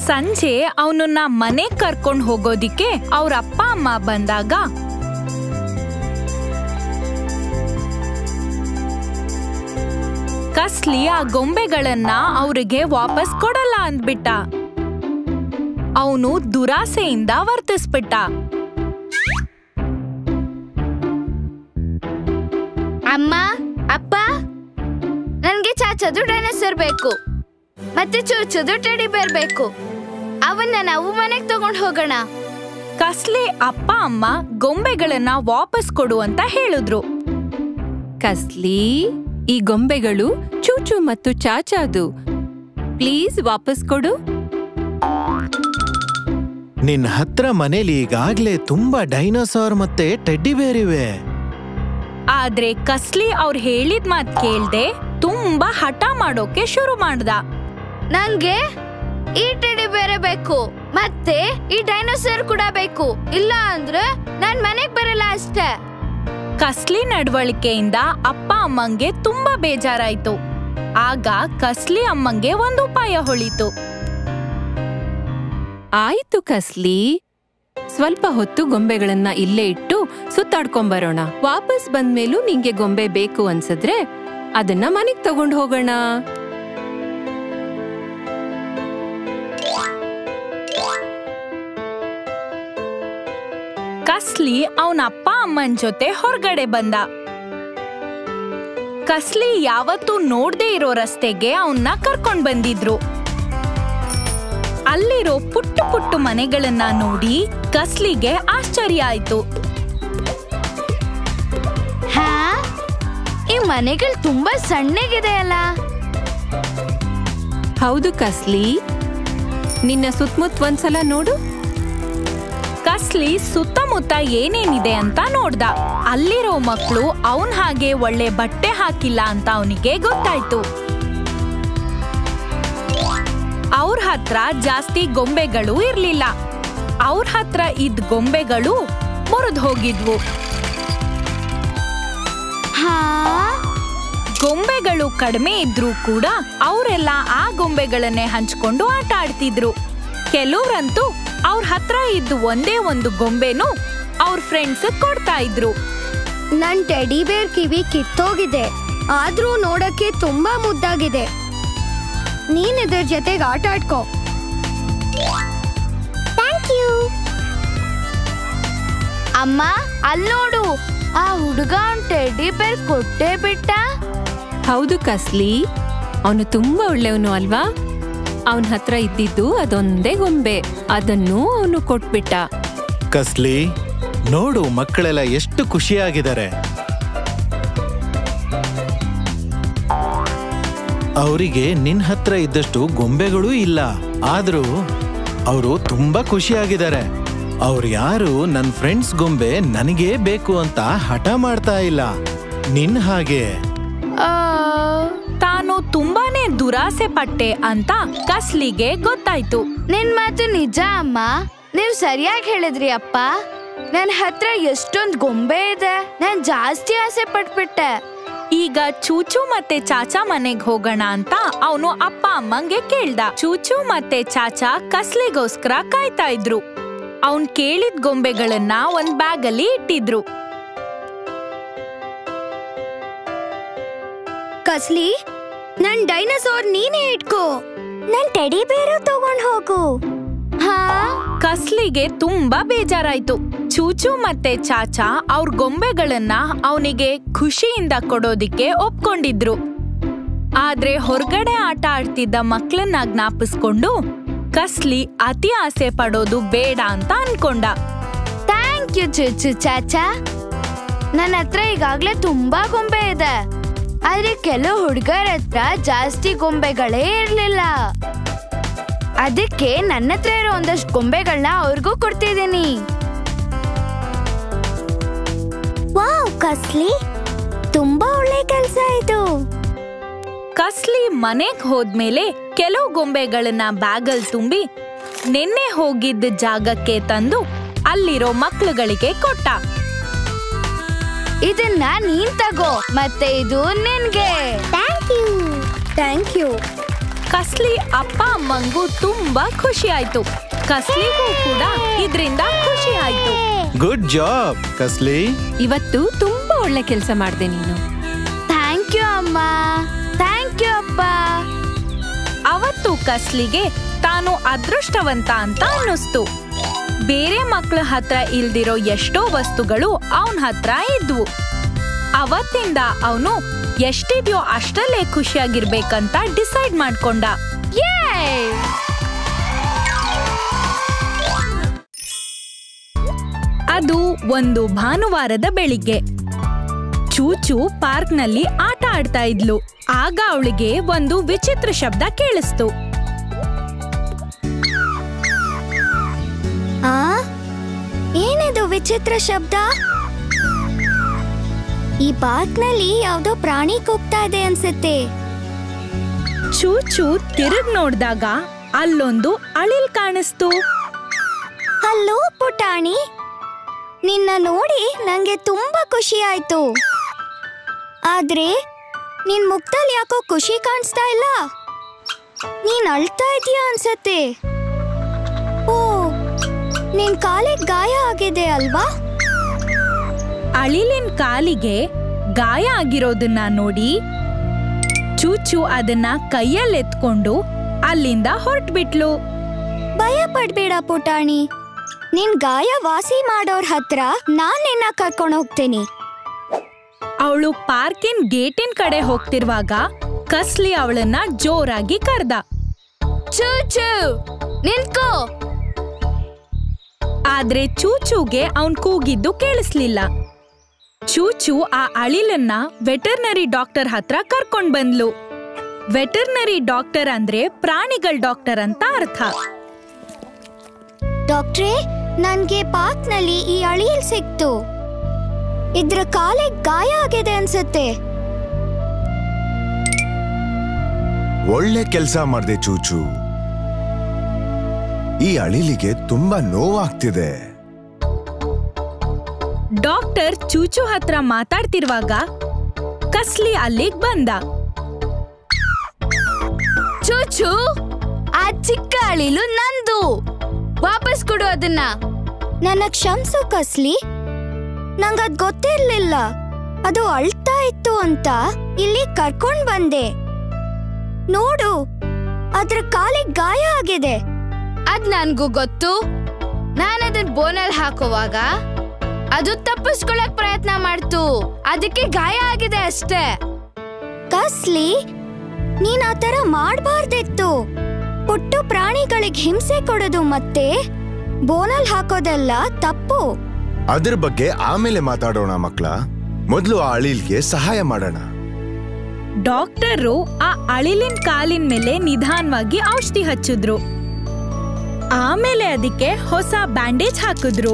ಸಂಜೆ ಅವನನ್ನ ಮನೆಗ್ ಕರ್ಕೊಂಡ್ ಹೋಗೋದಿಕ್ಕೆ ಅವ್ರ ಅಪ್ಪ ಅಮ್ಮ ಬಂದಾಗ ಕಸ್ಲಿ ಆ ಗೊಂಬೆಗಳನ್ನ ಅವ್ರಿಗೆ ವಾಪಸ್ ಕೊಡಲ್ಲ ಅಂದ್ಬಿಟ್ಟ. ಅವನು ದುರಾಸೆಯಿಂದ ವರ್ತಿಸ್ಬಿಟ್ಟ. ಅಮ್ಮ, ಅಪ್ಪ, ನನ್ಗೆ ಚಾಚದು ಡೈನೋಸರ್ ಬೇಕು, ಮತ್ತೆ ಚೂಚುದು ಟೆಡಿ ಬೇರ್ ಬೇಕು. ಅವನ್ನ ನಾವು ಮನೆಗ್ ತಗೊಂಡ್ ಹೋಗೋಣ. ಕಸ್ಲಿ ಅಪ್ಪ ಅಮ್ಮ ಗೊಂಬೆಗಳನ್ನ ವಾಪಸ್ ಕೊಡು ಅಂತ ಹೇಳಿದ್ರು. ಕಸ್ಲಿ, ಈ ಗೊಂಬೆಗಳು ಚೂಚು ಮತ್ತು ಚಾಚಾದು. ಪ್ಲೀಸ್ ವಾಪಸ್ ಕೊಡು. ನಿನ್ ಹತ್ರ ಮನೇಲಿ ಈಗಾಗ್ಲೇ ತುಂಬಾ ಡೈನೋಸಾರ್ ಮತ್ತೆ ಟೆಡ್ಡಿ ಬೇರ್ ಇವೆ. ಆದ್ರೆ ಕಸ್ಲಿ ಅವ್ರು ಹೇಳಿದ ಮಾತ್ ಕೇಳ್ದೆ ತುಂಬಾ ಹಠ ಮಾಡೋಕೆ ಶುರು ಮಾಡ್ದ. ನಂಗೆ ಈ ಟೆಡಿ ಬೇರೆ ಬೇಕು, ಮತ್ತೆ ಈ ಡೈನೋಸರ್ ಕೂಡ ಬೇಕು. ಇಲ್ಲ ಅಂದ್ರೆ ನಾನ್ ಮನೆಗ್ ಬರಲ್ಲ ಅಷ್ಟೇ. ಕಸ್ಲಿ ನಡವಳಿಕೆಯಿಂದ ಅಪ್ಪ ಅಮ್ಮಂಗೆ ತುಂಬಾ ಬೇಜಾರಾಯ್ತು. ಆಗ ಕಸ್ಲಿ ಅಮ್ಮಂಗೆ ಒಂದು ಉಪಾಯ ಹೊಳಿತು. ಆಯ್ತು ಕಸ್ಲಿ, ಸ್ವಲ್ಪ ಹೊತ್ತು ಗೊಂಬೆಗಳನ್ನ ಇಲ್ಲೇ ಇಟ್ಟು ಸುತ್ತಾಡ್ಕೊಂಬರೋಣ. ವಾಪಸ್ ಬಂದ್ಮೇಲೂ ನಿಂಗೆ ಗೊಂಬೆ ಬೇಕು ಅನ್ಸಿದ್ರೆ ಅದನ್ನ ಮನೆಗ್ ತಗೊಂಡ್ ಹೋಗೋಣ. ಕಸ್ಲಿ ಅವನ ಅಪ್ಪ ಅಮ್ಮನ್ ಜೊತೆ ಹೊರಗಡೆ ಬಂದ. ಕಸ್ಲಿ ಯಾವತ್ತೂ ನೋಡ್ದೇ ಇರೋ ರಸ್ತೆಗೆ ಅವನ್ನ ಕರ್ಕೊಂಡ್ ಬಂದಿದ್ರು. ಅಲ್ಲಿರೋ ಪುಟ್ಟ ಪುಟ್ಟ ಮನೆಗಳನ್ನ ನೋಡಿ ಕಸ್ಲಿಗೆ ಆಶ್ಚರ್ಯ ಆಯ್ತು. ಹಾ, ಈ ಮನೆಗಳು ತುಂಬಾ ಸಣ್ಣಗಿದೆ ಅಲ್ಲ. ಹೌದು ಕಸ್ಲಿ, ನಿನ್ನ ಸುತ್ತಮುತ್ತ ಒಂದ್ಸಲ ನೋಡು. ಕಸ್ಲಿ ಸುತ್ತಮುತ್ತ ಏನೇನಿದೆ ಅಂತ ನೋಡ್ದ. ಅಲ್ಲಿರೋ ಮಕ್ಕಳು ಅವನ್ ಹಾಗೆ ಒಳ್ಳೆ ಬಟ್ಟೆ ಹಾಕಿಲ್ಲ ಅಂತ ಅವನಿಗೆ ಗೊತ್ತಾಯ್ತು. ಅವ್ರ ಹತ್ರ ಜಾಸ್ತಿ ಗೊಂಬೆಗಳು ಇರ್ಲಿಲ್ಲ. ಅವ್ರ ಹತ್ರ ಇದ್ದ ಗೊಂಬೆಗಳು ಮುರಿದು ಹೋಗಿದ್ವು. ಗೊಂಬೆಗಳು ಕಡಿಮೆ ಇದ್ರೂ ಕೂಡ ಅವರೆಲ್ಲ ಆ ಗೊಂಬೆಗಳನ್ನೇ ಹಂಚ್ಕೊಂಡು ಆಟ ಆಡ್ತಿದ್ರು. ಕೆಲವ್ರಂತೂ ಅವ್ರ ಹತ್ರ ಇದ್ದು ಒಂದೇ ಒಂದು ಗೊಂಬೆನೂ ಅವ್ರ ಫ್ರೆಂಡ್ಸ್ ಕೊಡ್ತಾ ಇದ್ರು. ನನ್ ಟೆಡಿ ಬೇರ್ ಕಿವಿ ಕಿತ್ತೋಗಿದೆ, ಆದ್ರೂ ನೋಡಕ್ಕೆ ತುಂಬಾ ಮುದ್ದಾಗಿದೆ. ನೀನ್ ಇದ್ರ ಜೊತೆಗೆ ಆಟ ಆಡ್ಕೋ. Thank you. ಅಮ್ಮ, ಅಲ್ಲಿ ನೋಡು, ಆ ಹುಡುಗ ಅವ್ನ್ ಟೆಡಿ ಬೇರ್ ಕೊಟ್ಟೇ ಬಿಟ್ಟ. ಹೌದು ಕಸ್ಲಿ, ಅವನು ತುಂಬಾ ಒಳ್ಳೆಯವನು ಅಲ್ವಾ? ಅವನ ಹತ್ರ ಇದ್ದಿದ್ದು ಅದೊಂದೇ ಗೊಂಬೆ, ಅದನ್ನು ಅವನು ಕೊಟ್ಬಿಟ್ಟ. ಕಸ್ಲಿ, ನೋಡು ಮಕ್ಕಳೆಲ್ಲ ಎಷ್ಟು ಖುಷಿಯಾಗಿದ್ದಾರೆ. ಅವರಿಗೆ ನಿನ್ ಹತ್ರ ಇದ್ದಷ್ಟು ಗೊಂಬೆಗಳೂ ಇಲ್ಲ, ಆದ್ರೂ ಅವರು ತುಂಬಾ ಖುಷಿಯಾಗಿದ್ದಾರೆ. ಅವ್ರು ಯಾರು ನನ್ ಫ್ರೆಂಡ್ಸ್ ಗೊಂಬೆ ನನಗೇ ಬೇಕು ಅಂತ ಹಠ ಮಾಡ್ತಾ ಇಲ್ಲ, ನಿನ್ ಹಾಗೆ. ತಾನು ತುಂಬಾನೇ ದುರಾಸೆ ಪಟ್ಟೆ ಅಂತ ಕಸ್ಲಿಗೆ ಗೊತ್ತಾಯ್ತು. ನಿನ್ ಮಾತು ನಿಜ ಅಮ್ಮ, ನೀವ್ ಸರಿಯಾಗಿ ಹೇಳಿದ್ರಿ ಅಪ್ಪ. ನನ್ ಹತ್ರ ಎಷ್ಟೊಂದ್ ಗೊಂಬೆ ಇದೆ, ನಾನ್ ಜಾಸ್ತಿ ಆಸೆ ಪಟ್ಬಿಟ್ಟೆ. ಈಗ ಚೂಚು ಮತ್ತೆ ಚಾಚಾ ಮನೆಗ್ ಹೋಗೋಣ ಅಂತ ಅವನು ಅಪ್ಪ ಅಮ್ಮಂಗೆ ಕೇಳ್ದ. ಚೂಚು ಮತ್ತೆ ಚಾಚಾ ಕಸ್ಲಿಗೋಸ್ಕರ ಕಾಯ್ತಾ ಇದ್ರು. ಅವನ್ ಕೇಳಿದ ಗೊಂಬೆಗಳನ್ನ ಒಂದ್ ಬ್ಯಾಗ್ ಅಲ್ಲಿ ಇಟ್ಟಿದ್ರು. ಕಸ್ಲಿ, ನನ್ ಡೈನೋಸಾರ್ ನೀನೇ ಇಟ್ಕೋ. ನನ್ ಟೆಡಿ ಬೇರು ತಗೊಂಡ್ ಹೋಗು. ಕಸ್ಲಿಗೆ ತುಂಬಾ ಬೇಜಾರಾಯ್ತು. ಚೂಚು ಮತ್ತೆ ಚಾಚಾ ಅವ್ರ ಗೊಂಬೆಗಳನ್ನ ಅವನಿಗೆ ಖುಷಿಯಿಂದ ಕೊಡೋದಿಕ್ಕೆ ಒಪ್ಕೊಂಡಿದ್ರು. ಆದ್ರೆ ಹೊರಗಡೆ ಆಟ ಆಡ್ತಿದ್ದ ಮಕ್ಳನ್ನ ಜ್ಞಾಪಿಸ್ಕೊಂಡು ಕಸ್ಲಿ ಅತಿ ಆಸೆ ಪಡೋದು ಬೇಡ ಅಂತ ಅನ್ಕೊಂಡ. Thank you Chuchu Chacha. ನನ್ನ ಹತ್ರ ಈಗಾಗ್ಲೇ ತುಂಬಾ ಗೊಂಬೆ ಇದೆ, ಆದ್ರೆ ಕೆಲವು ಹುಡುಗರ ಹತ್ರ ಜಾಸ್ತಿ ಗೊಂಬೆಗಳೇ ಇರ್ಲಿಲ್ಲ. ಅದಕ್ಕೆ ನನ್ನ ಹತ್ರ ಇರೋ ಒಂದಷ್ಟು ಗೊಂಬೆಗಳನ್ನ ಅವ್ರಿಗೂ ಕೊಡ್ತಿದ್ದೀನಿ. ವಾವ್ ಕಸ್ಲಿ, ತುಂಬಾ ಒಳ್ಳೆ ಕೆಲ್ಸ ಇದು. ಕಸ್ಲಿ ಮನೆಗ್ ಹೋದ್ಮೇಲೆ ಕೆಲವು ಗೊಂಬೆಗಳನ್ನ ಬ್ಯಾಗಲ್ ತುಂಬಿ ನೆನ್ನೆ ಹೋಗಿದ್ದ ಜಾಗಕ್ಕೆ ತಂದು ಅಲ್ಲಿರೋ ಮಕ್ಳುಗಳಿಗೆ ಕೊಟ್ಟ. ಇದನ್ನ ನೀನ್ ತಗೋ, ಮತ್ತೆ ಇದು ನಿನ್ಗೆ. Thank you. ಕಸ್ಲಿ ಅಪ್ಪ ಅಮ್ಮಂಗೂ ತುಂಬಾ ಖುಷಿ ಆಯ್ತು. ಕಸ್ಲಿಗೂ ಕೂಡ ಇದ್ರಿಂದ ಖುಷಿ ಆಯ್ತು. Good job Kasli. ಇವತ್ತು ತುಂಬಾ ಒಳ್ಳೆ ಕೆಲಸ ಮಾಡ್ದೆ ನೀನು. ಥ್ಯಾಂಕ್ ಯು ಅಮ್ಮ, ಥ್ಯಾಂಕ್ ಯು ಅಪ್ಪ. ಅವತ್ತು ಕಸ್ಲಿಗೆ ತಾನು ಅದೃಷ್ಟವಂತ ಅಂತ ಅನ್ನಿಸ್ತು. ಬೇರೆ ಮಕ್ಳ ಹತ್ರ ಇಲ್ದಿರೋ ಎಷ್ಟೋ ವಸ್ತುಗಳು ಅವನ ಹತ್ರ ಇದ್ವು. ಅವತ್ತಿಂದ ಅವನು ಎಷ್ಟಿದ್ಯೋ ಅಷ್ಟರಲ್ಲೇ ಖುಷಿಯಾಗಿರ್ಬೇಕಂತ ಡಿಸೈಡ್ ಮಾಡ್ಕೊಂಡ. ಅದು ಒಂದು ಭಾನುವಾರದ ಬೆಳಿಗ್ಗೆ. ಚೂಚು ಪಾರ್ಕ್ನಲ್ಲಿ ಆಟ ಆಡ್ತಾ ಇದ್ಲು. ಆಗ ಅವಳಿಗೆ ಒಂದು ವಿಚಿತ್ರ ಶಬ್ದ ಕೇಳಿಸ್ತು. ಏನಿದು ವಿಚಿತ್ರ ಶಬ್ದ? ಈ ಪಾರ್ಕ್ನಲ್ಲಿ ಯಾವ್ದೋ ಪ್ರಾಣಿ ಕೂಗ್ತಾ ಇದೆ ಅನ್ಸುತ್ತೆ. ಚೂಚು ತಿರುಗ್ ನೋಡ್ದಾಗ ಅಲ್ಲೊಂದು ಅಳಿಲ್ ಕಾಣಿಸ್ತು. ಹಲೋ ಪುಟಾಣಿ, ನಿನ್ನ ನೋಡಿ ನಂಗೆ ತುಂಬಾ ಖುಷಿ ಆಯ್ತು. ಆದ್ರೆ ನಿನ್ ಮುಖದಲ್ಲಿ ಯಾಕೋ ಖುಷಿ ಕಾಣಿಸ್ತಾ ಇಲ್ಲ? ನೀನ್ ಅಳ್ತಾ ಇದೀಯ ಅನ್ಸತ್ತೆ. ಓ, ನಿನ್ ಕಾಲಿಗೆ ಗಾಯ ಆಗಿದೆ ಅಲ್ವಾ? ಅಳಿಲಿನ ಕಾಲಿಗೆ ಗಾಯ ಆಗಿರೋದನ್ನ ನೋಡಿ ಚೂಚು ಅದನ್ನ ಕೈಯಲ್ಲೆತ್ಕೊಂಡು ಅಲ್ಲಿಂದ ಹೊರಟ್ಬಿಟ್ಲು. ಭಯ ಪಡ್ಬೇಡ ಪುಟಾಣಿ, ನಿನ್ ಗಾಯ ವಾಸಿ ಮಾಡೋರ್ ಹತ್ರ ನಾನ್ ನಿನ್ನ ಕರ್ಕೊಂಡು ಹೋಗ್ತೀನಿ. ಅವಳು ಪಾರ್ಕಿನ್ ಗೇಟಿನ ಕಡೆ ಹೋಗ್ತಿರುವಾಗ ಕಸ್ಲಿ ಅವಳನ್ನ ಜೋರಾಗಿ ಕರ್ದ. ಚೂಚು ನಿಂತ್ಕೋ. ಆದ್ರೆ ಚೂಚುಗೆ ಅವನ್ ಕೂಗಿದ್ದು ಕೇಳಿಸ್ಲಿಲ್ಲ. ಚೂಚು ಆ ಅಳಿಲನ್ನ ವೆಟರ್ನರಿ ಡಾಕ್ಟರ್ ಹತ್ರ ಕರ್ಕೊಂಡ್ ಬಂದ್ಲು. ವೆಟರ್ನರಿ ಡಾಕ್ಟರ್ ಅಂದ್ರೆ ಪ್ರಾಣಿಗಳ ಡಾಕ್ಟರ್ ಅಂತ ಅರ್ಥ. ಡಾಕ್ಟ್ರೇ, ನನ್ಗೆ ಪಾರ್ಕ್ನಲ್ಲಿ ಈ ಅಳಿಲ್ ಸಿಕ್ತು. ಇದ್ರ ಕಾಲಿಗೆ ಗಾಯ ಆಗಿದೆ ಅನ್ಸತ್ತೆ. ಒಳ್ಳೆ ಕೆಲಸ ಮಾಡ್ದೆ ಚೂಚು. ಈ ಅಳಿಲಿಗೆ ತುಂಬಾ ನೋವಾಗ್ತಿದೆ. ಡಾಕ್ಟರ್ ಚೂಚು ಹತ್ರ ಮಾತಾಡ್ತಿರುವಾಗ ಕಸ್ಲಿ ಅಲ್ಲಿಗ್ ಬಂದ. ಚೂಚು, ಆ ಚಿಕ್ಕ ಅಳಿಲು ನಂದು, ವಾಪಸ್ ಕೊಡು ಅದನ್ನ. ನನ್ನ ಕ್ಷಮ್ಸು ಕಸ್ಲಿ, ನಂಗದ್ ಗೊತ್ತಿರ್ಲಿಲ್ಲ. ಅದು ಅಳ್ತಾ ಇತ್ತು ಅಂತ ಇಲ್ಲಿ ಕರ್ಕೊಂಡ್ ಬಂದೆ. ನೋಡು, ಅದ್ರ ಕಾಲಿಗೆ ಗಾಯ ಆಗಿದೆ. ಅದ್ ನನ್ಗೂ ಗೊತ್ತು. ನಾನದನ್ ಬೋನಲ್ಲಿ ಹಾಕುವಾಗ ಅದು ತಪ್ಪಿಸ್ಕೊಳಕ್ ಪ್ರಯತ್ನ ಮಾಡ್ತು, ಅದಕ್ಕೆ ಗಾಯ ಆಗಿದೆ ಅಷ್ಟೇ. ಕಸ್ಲಿ, ನೀನ್ ಆ ತರ ಮಾಡ್ಬಾರ್ದಿತ್ತು. ಪುಟ್ಟು ಪ್ರಾಣಿಗಳಿಗೆ ಹಿಂಸೆ ಕೊಡೋದು ಮತ್ತೆ ಬೋನಲ್ಲಿ ಹಾಕೋದೆಲ್ಲ ತಪ್ಪು. ಅದ್ರ ಬಗ್ಗೆ ಆಮೇಲೆ ಮಾತಾಡೋಣ ಮಕ್ಳ. ಮೊದಲು ಆ ಅಳಿಲ್ಗೆ ಸಹಾಯ ಮಾಡೋಣ. ಡಾಕ್ಟರು ಆ ಅಳಿಲಿನ ಕಾಲಿನ ಮೇಲೆ ನಿಧಾನವಾಗಿ ಔಷಧಿ ಹಚ್ಚಿದ್ರು. ಆಮೇಲೆ ಅದಕ್ಕೆ ಹೊಸ ಬ್ಯಾಂಡೇಜ್ ಹಾಕಿದ್ರು.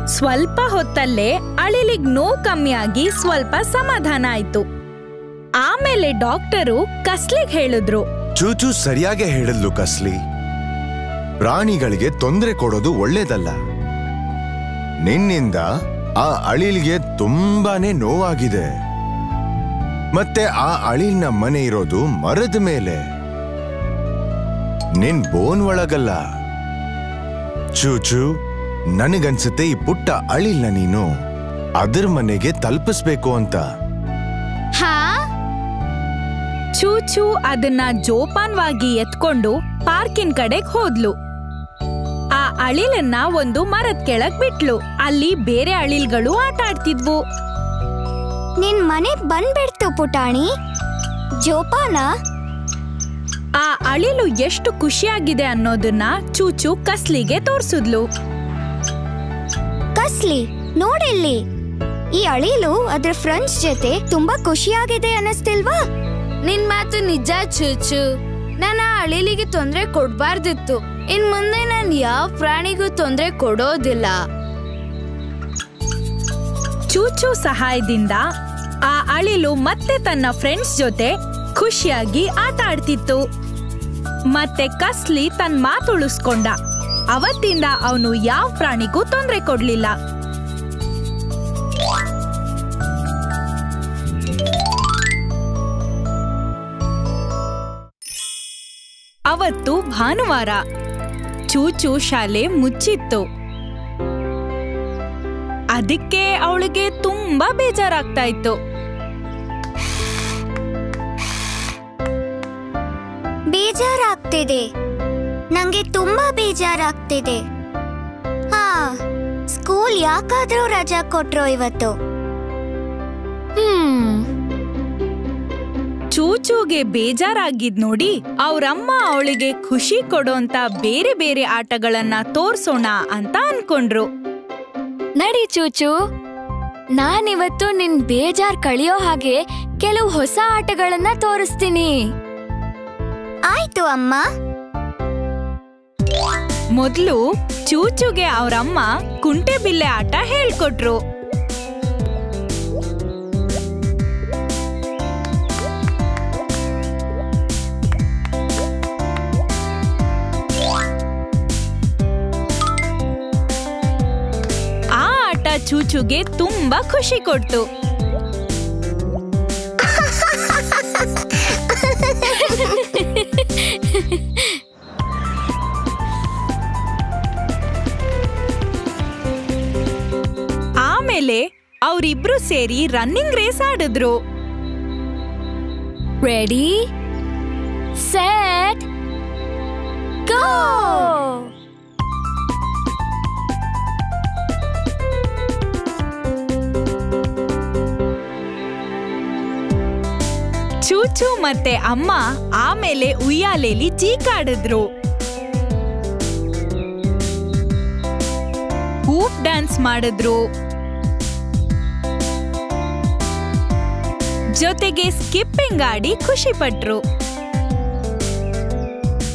ಸ್ವಲ್ಪ ಹೊತ್ತಲ್ಲೇ ಅಳಿಲಿಗ್ ನೋವು ಕಮ್ಮಿಯಾಗಿ ಸ್ವಲ್ಪ ಸಮಾಧಾನ ಆಯ್ತು. ಆಮೇಲೆ ಡಾಕ್ಟರು ಕಸ್ಲಿಗ್ ಹೇಳಿದ್ರು, ಚೂಚು ಸರಿಯಾಗಿ ಹೇಳಿದ್ಲು ಕಸ್ಲಿ. ಪ್ರಾಣಿಗಳಿಗೆ ತೊಂದರೆ ಕೊಡೋದು ಒಳ್ಳೇದಲ್ಲ. ನಿನ್ನಿಂದ ಆ ಅಳಿಲ್ಗೆ ತುಂಬಾನೇ ನೋವಾಗಿದೆ. ಮತ್ತೆ ಆ ಅಳಿಲ್ನ ಮನೆ ಇರೋದು ಮರದ ಮೇಲೆ, ನಿನ್ ಬೋನ್ ಒಳಗಲ್ಲ. ಚೂಚು, ನನಗನ್ಸುತ್ತೆ ಈ ಪುಟ್ಟ ಅಳಿಲ್ನ ನೀನು ಅದ್ರ ಮನೆಗೆ ತಲುಪಿಸ್ಬೇಕು ಅಂತ. ಹಾ, ಚೂಚು ಅದನ್ನ ಜೋಪಾನವಾಗಿ ಎತ್ಕೊಂಡು ಪಾರ್ಕಿನ ಕಡೆಗೆ ಹೋದ್ಲು. ಆ ಅಳಿಲನ್ನ ಒಂದು ಮರದ ಕೆಳಗ್ ಬಿಟ್ಲು. ಅಲ್ಲಿ ಬೇರೆ ಅಳಿಲ್ಗಳು ಆಟ ಆಡ್ತಿದ್ವು. ನಿನ್ ಮನೆಗ್ ಬಂದ್ಬಿಡ್ತು ಪುಟಾಣಿ. ಜೋಪಾನ. ಆ ಅಳಿಲು ಎಷ್ಟು ಖುಷಿಯಾಗಿದೆ ಅನ್ನೋದನ್ನ ಚೂಚು ಕಸ್ಲಿಗೆ ತೋರ್ಸಿದ್ಲು. ಕಸ್ಲಿ, ನೋಡಿಲ್ಲಿ, ಈ ಅಳಿಲು ಅದ್ರ ಫ್ರೆಂಡ್ಸ್ ಜೊತೆ ತುಂಬಾ ಖುಷಿಯಾಗಿದೆ ಅನ್ನಿಸ್ತಿಲ್ವಾ? ನಿನ್ ಮಾತು ನಿಜ ಚೂಚು. ನಾನು ಆ ಅಳಿಲಿಗೆ ತೊಂದ್ರೆ ಕೊಡ್ಬಾರ್ದಿತ್ತು. ಇನ್ ಮುಂದೆ ನಾನು ಯಾವ ಪ್ರಾಣಿಗೂ ತೊಂದ್ರೆ ಕೊಡೋದಿಲ್ಲ. ಚೂಚು ಸಹಾಯದಿಂದ ಆ ಅಳಿಲು ಮತ್ತೆ ತನ್ನ ಫ್ರೆಂಡ್ಸ್ ಜೊತೆ ಖುಷಿಯಾಗಿ ಆಟ ಆಡ್ತಿತ್ತು. ಮತ್ತೆ ಕಸ್ಲಿ ತನ್ನ ಮಾತು ಉಳಿಸ್ಕೊಂಡ. ಅವತ್ತಿಂದ ಅವನು ಯಾವ ಪ್ರಾಣಿಗೂ ತೊಂದರೆ ಕೊಡ್ಲಿಲ್ಲ. ಅವತ್ತು ಭಾನುವಾರ. ಚೂಚು ಶಾಲೆ ಮುಚ್ಚಿತ್ತು. ಅದಕ್ಕೆ ಅವಳಿಗೆ ತುಂಬಾ ಬೇಜಾರಾಗ್ತಾ ಇತ್ತು. ಬೇಜಾರಾಗ್ತಿದೆ, ನಂಗೆ ತುಂಬಾ ಬೇಜಾರಾಗ್ತಿದೆ. ಹಾ, ಸ್ಕೂಲ್ ಯಾಕಾದ್ರೂ ರಜಾ ಕೊಟ್ರು ಇವತ್ತು? ಚೂಚುಗೆ ಬೇಜಾರಾಗಿದ್ ನೋಡಿ ಅವ್ರಮ್ಮ ಅವಳಿಗೆ ಖುಷಿ ಕೊಡೋಂತ ಬೇರೆ ಬೇರೆ ಆಟಗಳನ್ನ ತೋರ್ಸೋಣ ಅಂತ ಅನ್ಕೊಂಡ್ರು. ನಡಿ ಚೂಚು, ನಾನಿವತ್ತು ನಿನ್ ಬೇಜಾರ್ ಕಳಿಯೋ ಹಾಗೆ ಕೆಲವು ಹೊಸ ಆಟಗಳನ್ನ ತೋರಿಸ್ತೀನಿ. ಆಯ್ತು ಅಮ್ಮ. ಮೊದ್ಲು ಚೂಚುಗೆ ಅವ್ರಮ್ಮ ಕುಂಟೆಬಿಲ್ಲೆ ಆಟ ಹೇಳ್ಕೊಟ್ರು. ಚೂಚುಗೆ ತುಂಬಾ ಖುಷಿ ಕೊಡ್ತು. ಆಮೇಲೆ ಅವರಿಬ್ರು ಸೇರಿ ರನ್ನಿಂಗ್ ರೇಸ್ ಆಡಿದ್ರು. Ready set go. ಚೂಚು ಮತ್ತೆ ಅಮ್ಮ ಆಮೇಲೆ ಉಯ್ಯಾಲೆಲಿ ಜೀಕಾಡಿದ್ರು. ಹೂಪ್ ಡ್ಯಾನ್ಸ್ ಮಾಡಿದ್ರು. ಜೊತೆಗೆ ಸ್ಕಿಪ್ಪಿಂಗ್ ಆಡಿ ಖುಷಿ ಪಟ್ರು.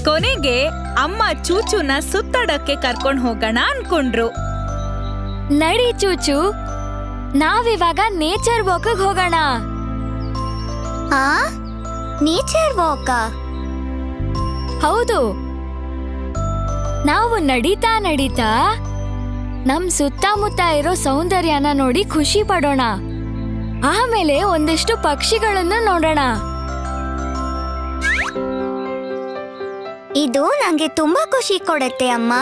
ಕೊನೆಗೆ ಅಮ್ಮ ಚೂಚುನ ಸುತ್ತಾಡಕ್ಕೆ ಕರ್ಕೊಂಡು ಹೋಗೋಣ ಅನ್ಕೊಂಡ್ರು. ನಡಿ ಚೂಚು, ನಾವಿವಾಗ ನೇಚರ್ ವಾಕ್ ಹೋಗೋಣ. Nature walk? ಹೌದು, ನಾವು ನಡೀತಾ ನಡೀತಾ ನಮ್ ಸುತ್ತಮುತ್ತ ಇರೋ ಸೌಂದರ್ಯನ ನೋಡಿ ಖುಷಿ ಪಡೋಣ. ಆಮೇಲೆ ಒಂದಿಷ್ಟು ಪಕ್ಷಿಗಳನ್ನು ನೋಡೋಣ. ಇದು ನಂಗೆ ತುಂಬಾ ಖುಷಿ ಕೊಡುತ್ತೆ ಅಮ್ಮ.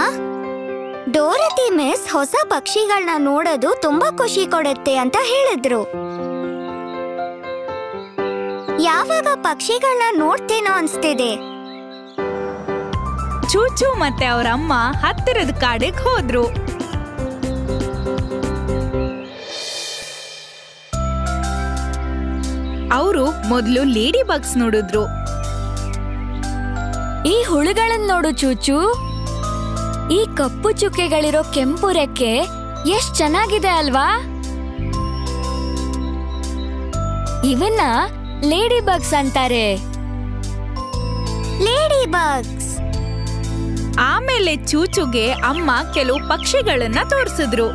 ಡೋರತಿ ಮಿಸ್ ಹೊಸ ಪಕ್ಷಿಗಳನ್ನ ನೋಡೋದು ತುಂಬಾ ಖುಷಿ ಕೊಡುತ್ತೆ ಅಂತ ಹೇಳಿದ್ರು. ಯಾವಾಗ ಪಕ್ಷಿಗಳನ್ನ ನೋಡ್ತೇನೋ ಅನ್ಸ್ತಿದೆ. ಚೂಚು ಮತ್ತೆ ಅವರಮ್ಮ ಹತ್ತಿರದ ಕಾಡಿಗೆ ಹೋದ್ರು. ಅವರು ಮೊದಲು ಲೇಡಿ ಬಗ್ಸ್ ನೋಡಿದ್ರು. ಈ ಹುಳುಗಳನ್ನ ನೋಡು ಚೂಚು, ಈ ಕಪ್ಪು ಚುಕ್ಕೆಗಳಿರೋ ಕೆಂಪು ರೆಕ್ಕೆ ಎಷ್ಟ್ ಚೆನ್ನಾಗಿದೆ ಅಲ್ವಾ? ಇವನ್ನ ಲೇಡಿ ಬಗ್ಸ್ ಅಂತಾರೆ. Lady bugs. ಆಮೇಲೆ ಚೂಚುಗೆ ಅಮ್ಮ ಕೆಲವು ಪಕ್ಷಿಗಳನ್ನ ತೋರಿಸಿದ್ರು.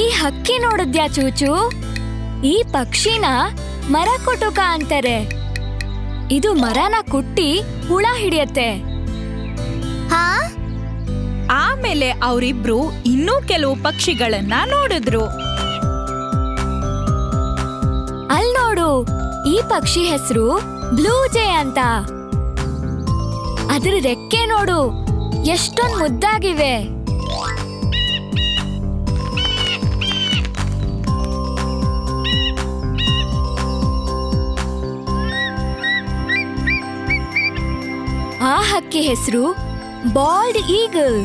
ಈ ಹಕ್ಕಿ ನೋಡಿದ್ಯಾ ಚೂಚು? ಈ ಪಕ್ಷಿನ ಮರ ಕೊಟುಕ ಅಂತಾರೆ. ಇದು ಮರನ ಕುಟ್ಟಿ ಹುಳ ಹಿಡಿಯತ್ತೆ. ಆಮೇಲೆ ಅವರಿಬ್ರು ಇನ್ನೂ ಕೆಲವು ಪಕ್ಷಿಗಳನ್ನ ನೋಡಿದ್ರು. ಅಲ್ ನೋಡು, ಈ ಪಕ್ಷಿ ಹೆಸರು ಬ್ಲೂ ಜೇ ಅಂತ. ಅದ್ರ ರೆಕ್ಕೆ ನೋಡು, ಎಷ್ಟೊಂದ್ ಮುದ್ದಾಗಿವೆ. ಆ ಹಕ್ಕಿ ಹೆಸರು ಬಾಲ್ಡ್ ಈಗಲ್.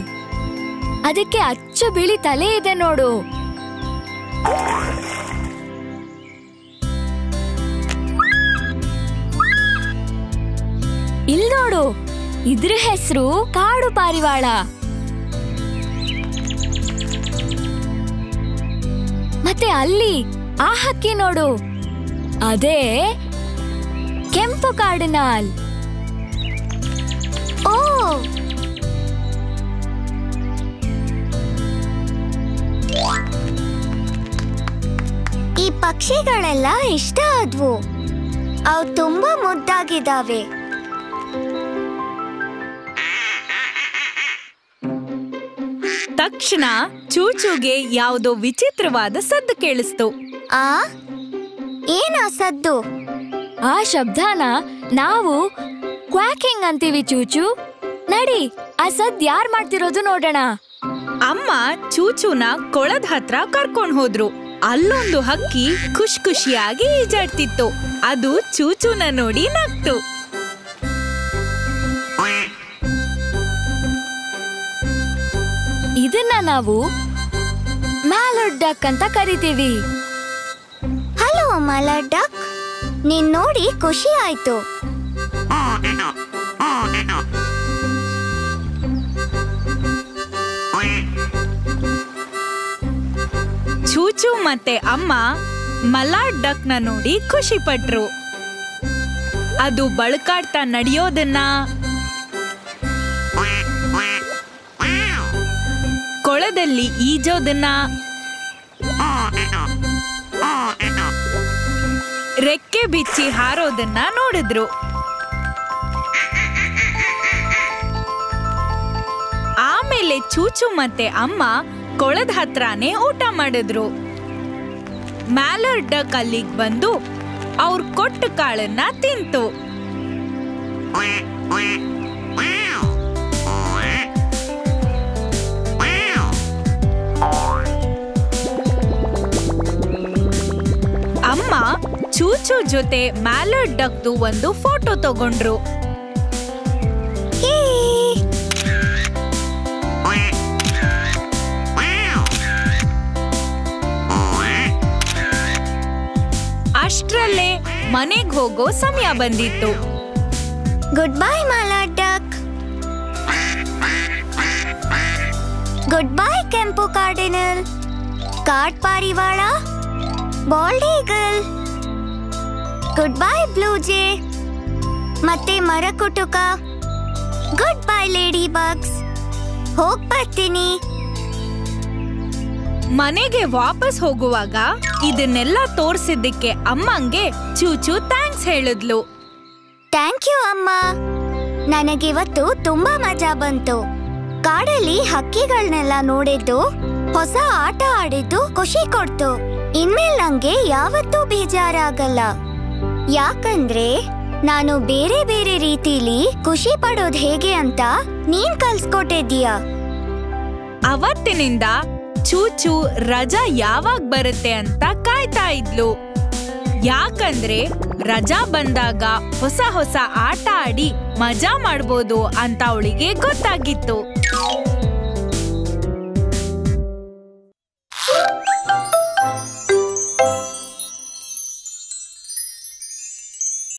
ಅದಕ್ಕೆ ಅಚ್ಚ ಬಿಳಿ ತಲೆ ಇದೆ ನೋಡು. ಇಲ್ ನೋಡು, ಇದ್ರ ಹೆಸರು ಕಾಡು ಪಾರಿವಾಳ. ಮತ್ತೆ ಅಲ್ಲಿ ಆ ಹಕ್ಕಿ ನೋಡು, ಅದೇ ಕೆಂಪು ಕಾರ್ಡಿನಾಲ್. ಓ, ಈ ಪಕ್ಷಿಗಳೆಲ್ಲ ಇಷ್ಟ ಆದ್ವು. ಅವು ತುಂಬಾ ಮುದ್ದಾಗಿದ್ದಾವೆ. ತಕ್ಷಣ ಚೂಚುಗೆ ಯಾವುದೋ ವಿಚಿತ್ರವಾದ ಸದ್ದು ಕೇಳಿಸ್ತು. ಏನ ಸದ್ದು? ಆ ಶಬ್ದನ ನಾವು ಕ್ವಾಕಿಂಗ್ ಅಂತೀವಿ ಚೂಚು. ನಡಿ, ಆ ಸದ್ ಯಾರ್ ಮಾಡ್ತಿರೋದು ನೋಡೋಣ. ಅಮ್ಮ ಚೂಚುನ ಕೊಳದ ಹತ್ರ ಕರ್ಕೊಂಡ್ ಹೋದ್ರು. ಅಲ್ಲೊಂದು ಹಕ್ಕಿ ಖುಷಿಯಾಗಿ ಈಜಾಡ್ತಿತ್ತು. ಅದು ಚೂಚುನ ನೋಡಿ ನಕ್ತು. ಇದನ್ನ ನಾವು ಮ್ಯಾಲರ್ಡ್ ಡಕ್ ಅಂತ ಕರಿತೀವಿ. ಹಲೋ ಮ್ಯಾಲರ್ಡ್ ಡಕ್, ನೀನ್ ನೋಡಿ ಖುಷಿ ಆಯ್ತು. ಚೂಚು ಮತ್ತೆ ಅಮ್ಮ ಮಲಾಡ್ ಡಕ್ ನ ನೋಡಿ ಖುಷಿ ಪಟ್ರು. ಅದು ಬಳ್ಕಾಡ್ತಾ ನಡೆಯೋದನ್ನ, ಕೊಳದಲ್ಲಿ ಈಜೋದನ್ನ, ರೆಕ್ಕೆ ಬಿಚ್ಚಿ ಹಾರೋದನ್ನ ನೋಡಿದ್ರು. ಆಮೇಲೆ ಚೂಚು ಮತ್ತೆ ಅಮ್ಮ ಕೊಳದ ಹತ್ರನೇ ಊಟ ಮಾಡಿದ್ರು. ಮ್ಯಾಲರ್ಡ್ ಡಕ್ ಅಲ್ಲಿಗೆ ಬಂದು ಅವ್ರ ಕೊಟ್ಟ ಕಾಳನ್ನ ತಿಂತು. ಜೊತೆ ಮ್ಯಾಲರ್ಡ್ ಡಕ್ದು ಒಂದು ಫೋಟೋ ತಗೊಂಡ್ರು. ಅಷ್ಟ್ರಲ್ಲೇ ಮನೆಗ್ ಹೋಗೋ ಸಮಯ ಬಂದಿತ್ತು. Goodbye mallard duck. Goodbye ಕೆಂಪು ಕಾರ್ಡಿನಲ್, ಕಾರ್ಡ್ ಪಾರಿವಾಳ, bald eagle. Goodbye blue jay ಮತ್ತೆ ಮರಕುಟುಕ. Goodbye ladybugs. ಹೋಗ್ ಬರ್ತೀನಿ. ಮನೆಗೆ ವಾಪಸ್ ಹೋಗುವಾಗ ಇದನ್ನೆಲ್ಲ ತೋರ್ಸಿದ್ದಕ್ಕೆ ಅಮ್ಮಂಗೆ ಚೂಚು ಥ್ಯಾಂಕ್ಸ್ ಹೇಳಿದ್ಲು. ಥ್ಯಾಂಕ್ ಯು ಅಮ್ಮ, ನನಗಿವತ್ತು ತುಂಬಾ ಮಜಾ ಬಂತು. ಕಾಡಲ್ಲಿ ಹಕ್ಕಿಗಳನ್ನೆಲ್ಲ ನೋಡಿದ್ದು, ಹೊಸ ಆಟ ಆಡಿದ್ದು ಖುಷಿ ಕೊಡ್ತು. ಇನ್ಮೇಲೆ ನಂಗೆ ಯಾವತ್ತೂ ಬೇಜಾರಾಗಲ್ಲ, ಯಾಕಂದ್ರೆ ನಾನು ಬೇರೆ ಬೇರೆ ರೀತಿಲಿ ಖುಷಿ ಪಡೋದ್ ಹೇಗೆ ಅಂತ ನೀನ್ ಕಲ್ಸ್ಕೊಟ್ಟಿದ್ದೀಯ. ಅವತ್ತಿನಿಂದ ಚೂಚು ರಜಾ ಯಾವಾಗ ಬರುತ್ತೆ ಅಂತ ಕಾಯ್ತಾ ಇದ್ಲು. ಯಾಕಂದ್ರೆ ರಜಾ ಬಂದಾಗ ಹೊಸ ಹೊಸ ಆಟ ಆಡಿ ಮಜಾ ಮಾಡ್ಬೋದು ಅಂತ ಅವಳಿಗೆ ಗೊತ್ತಾಗಿತ್ತು.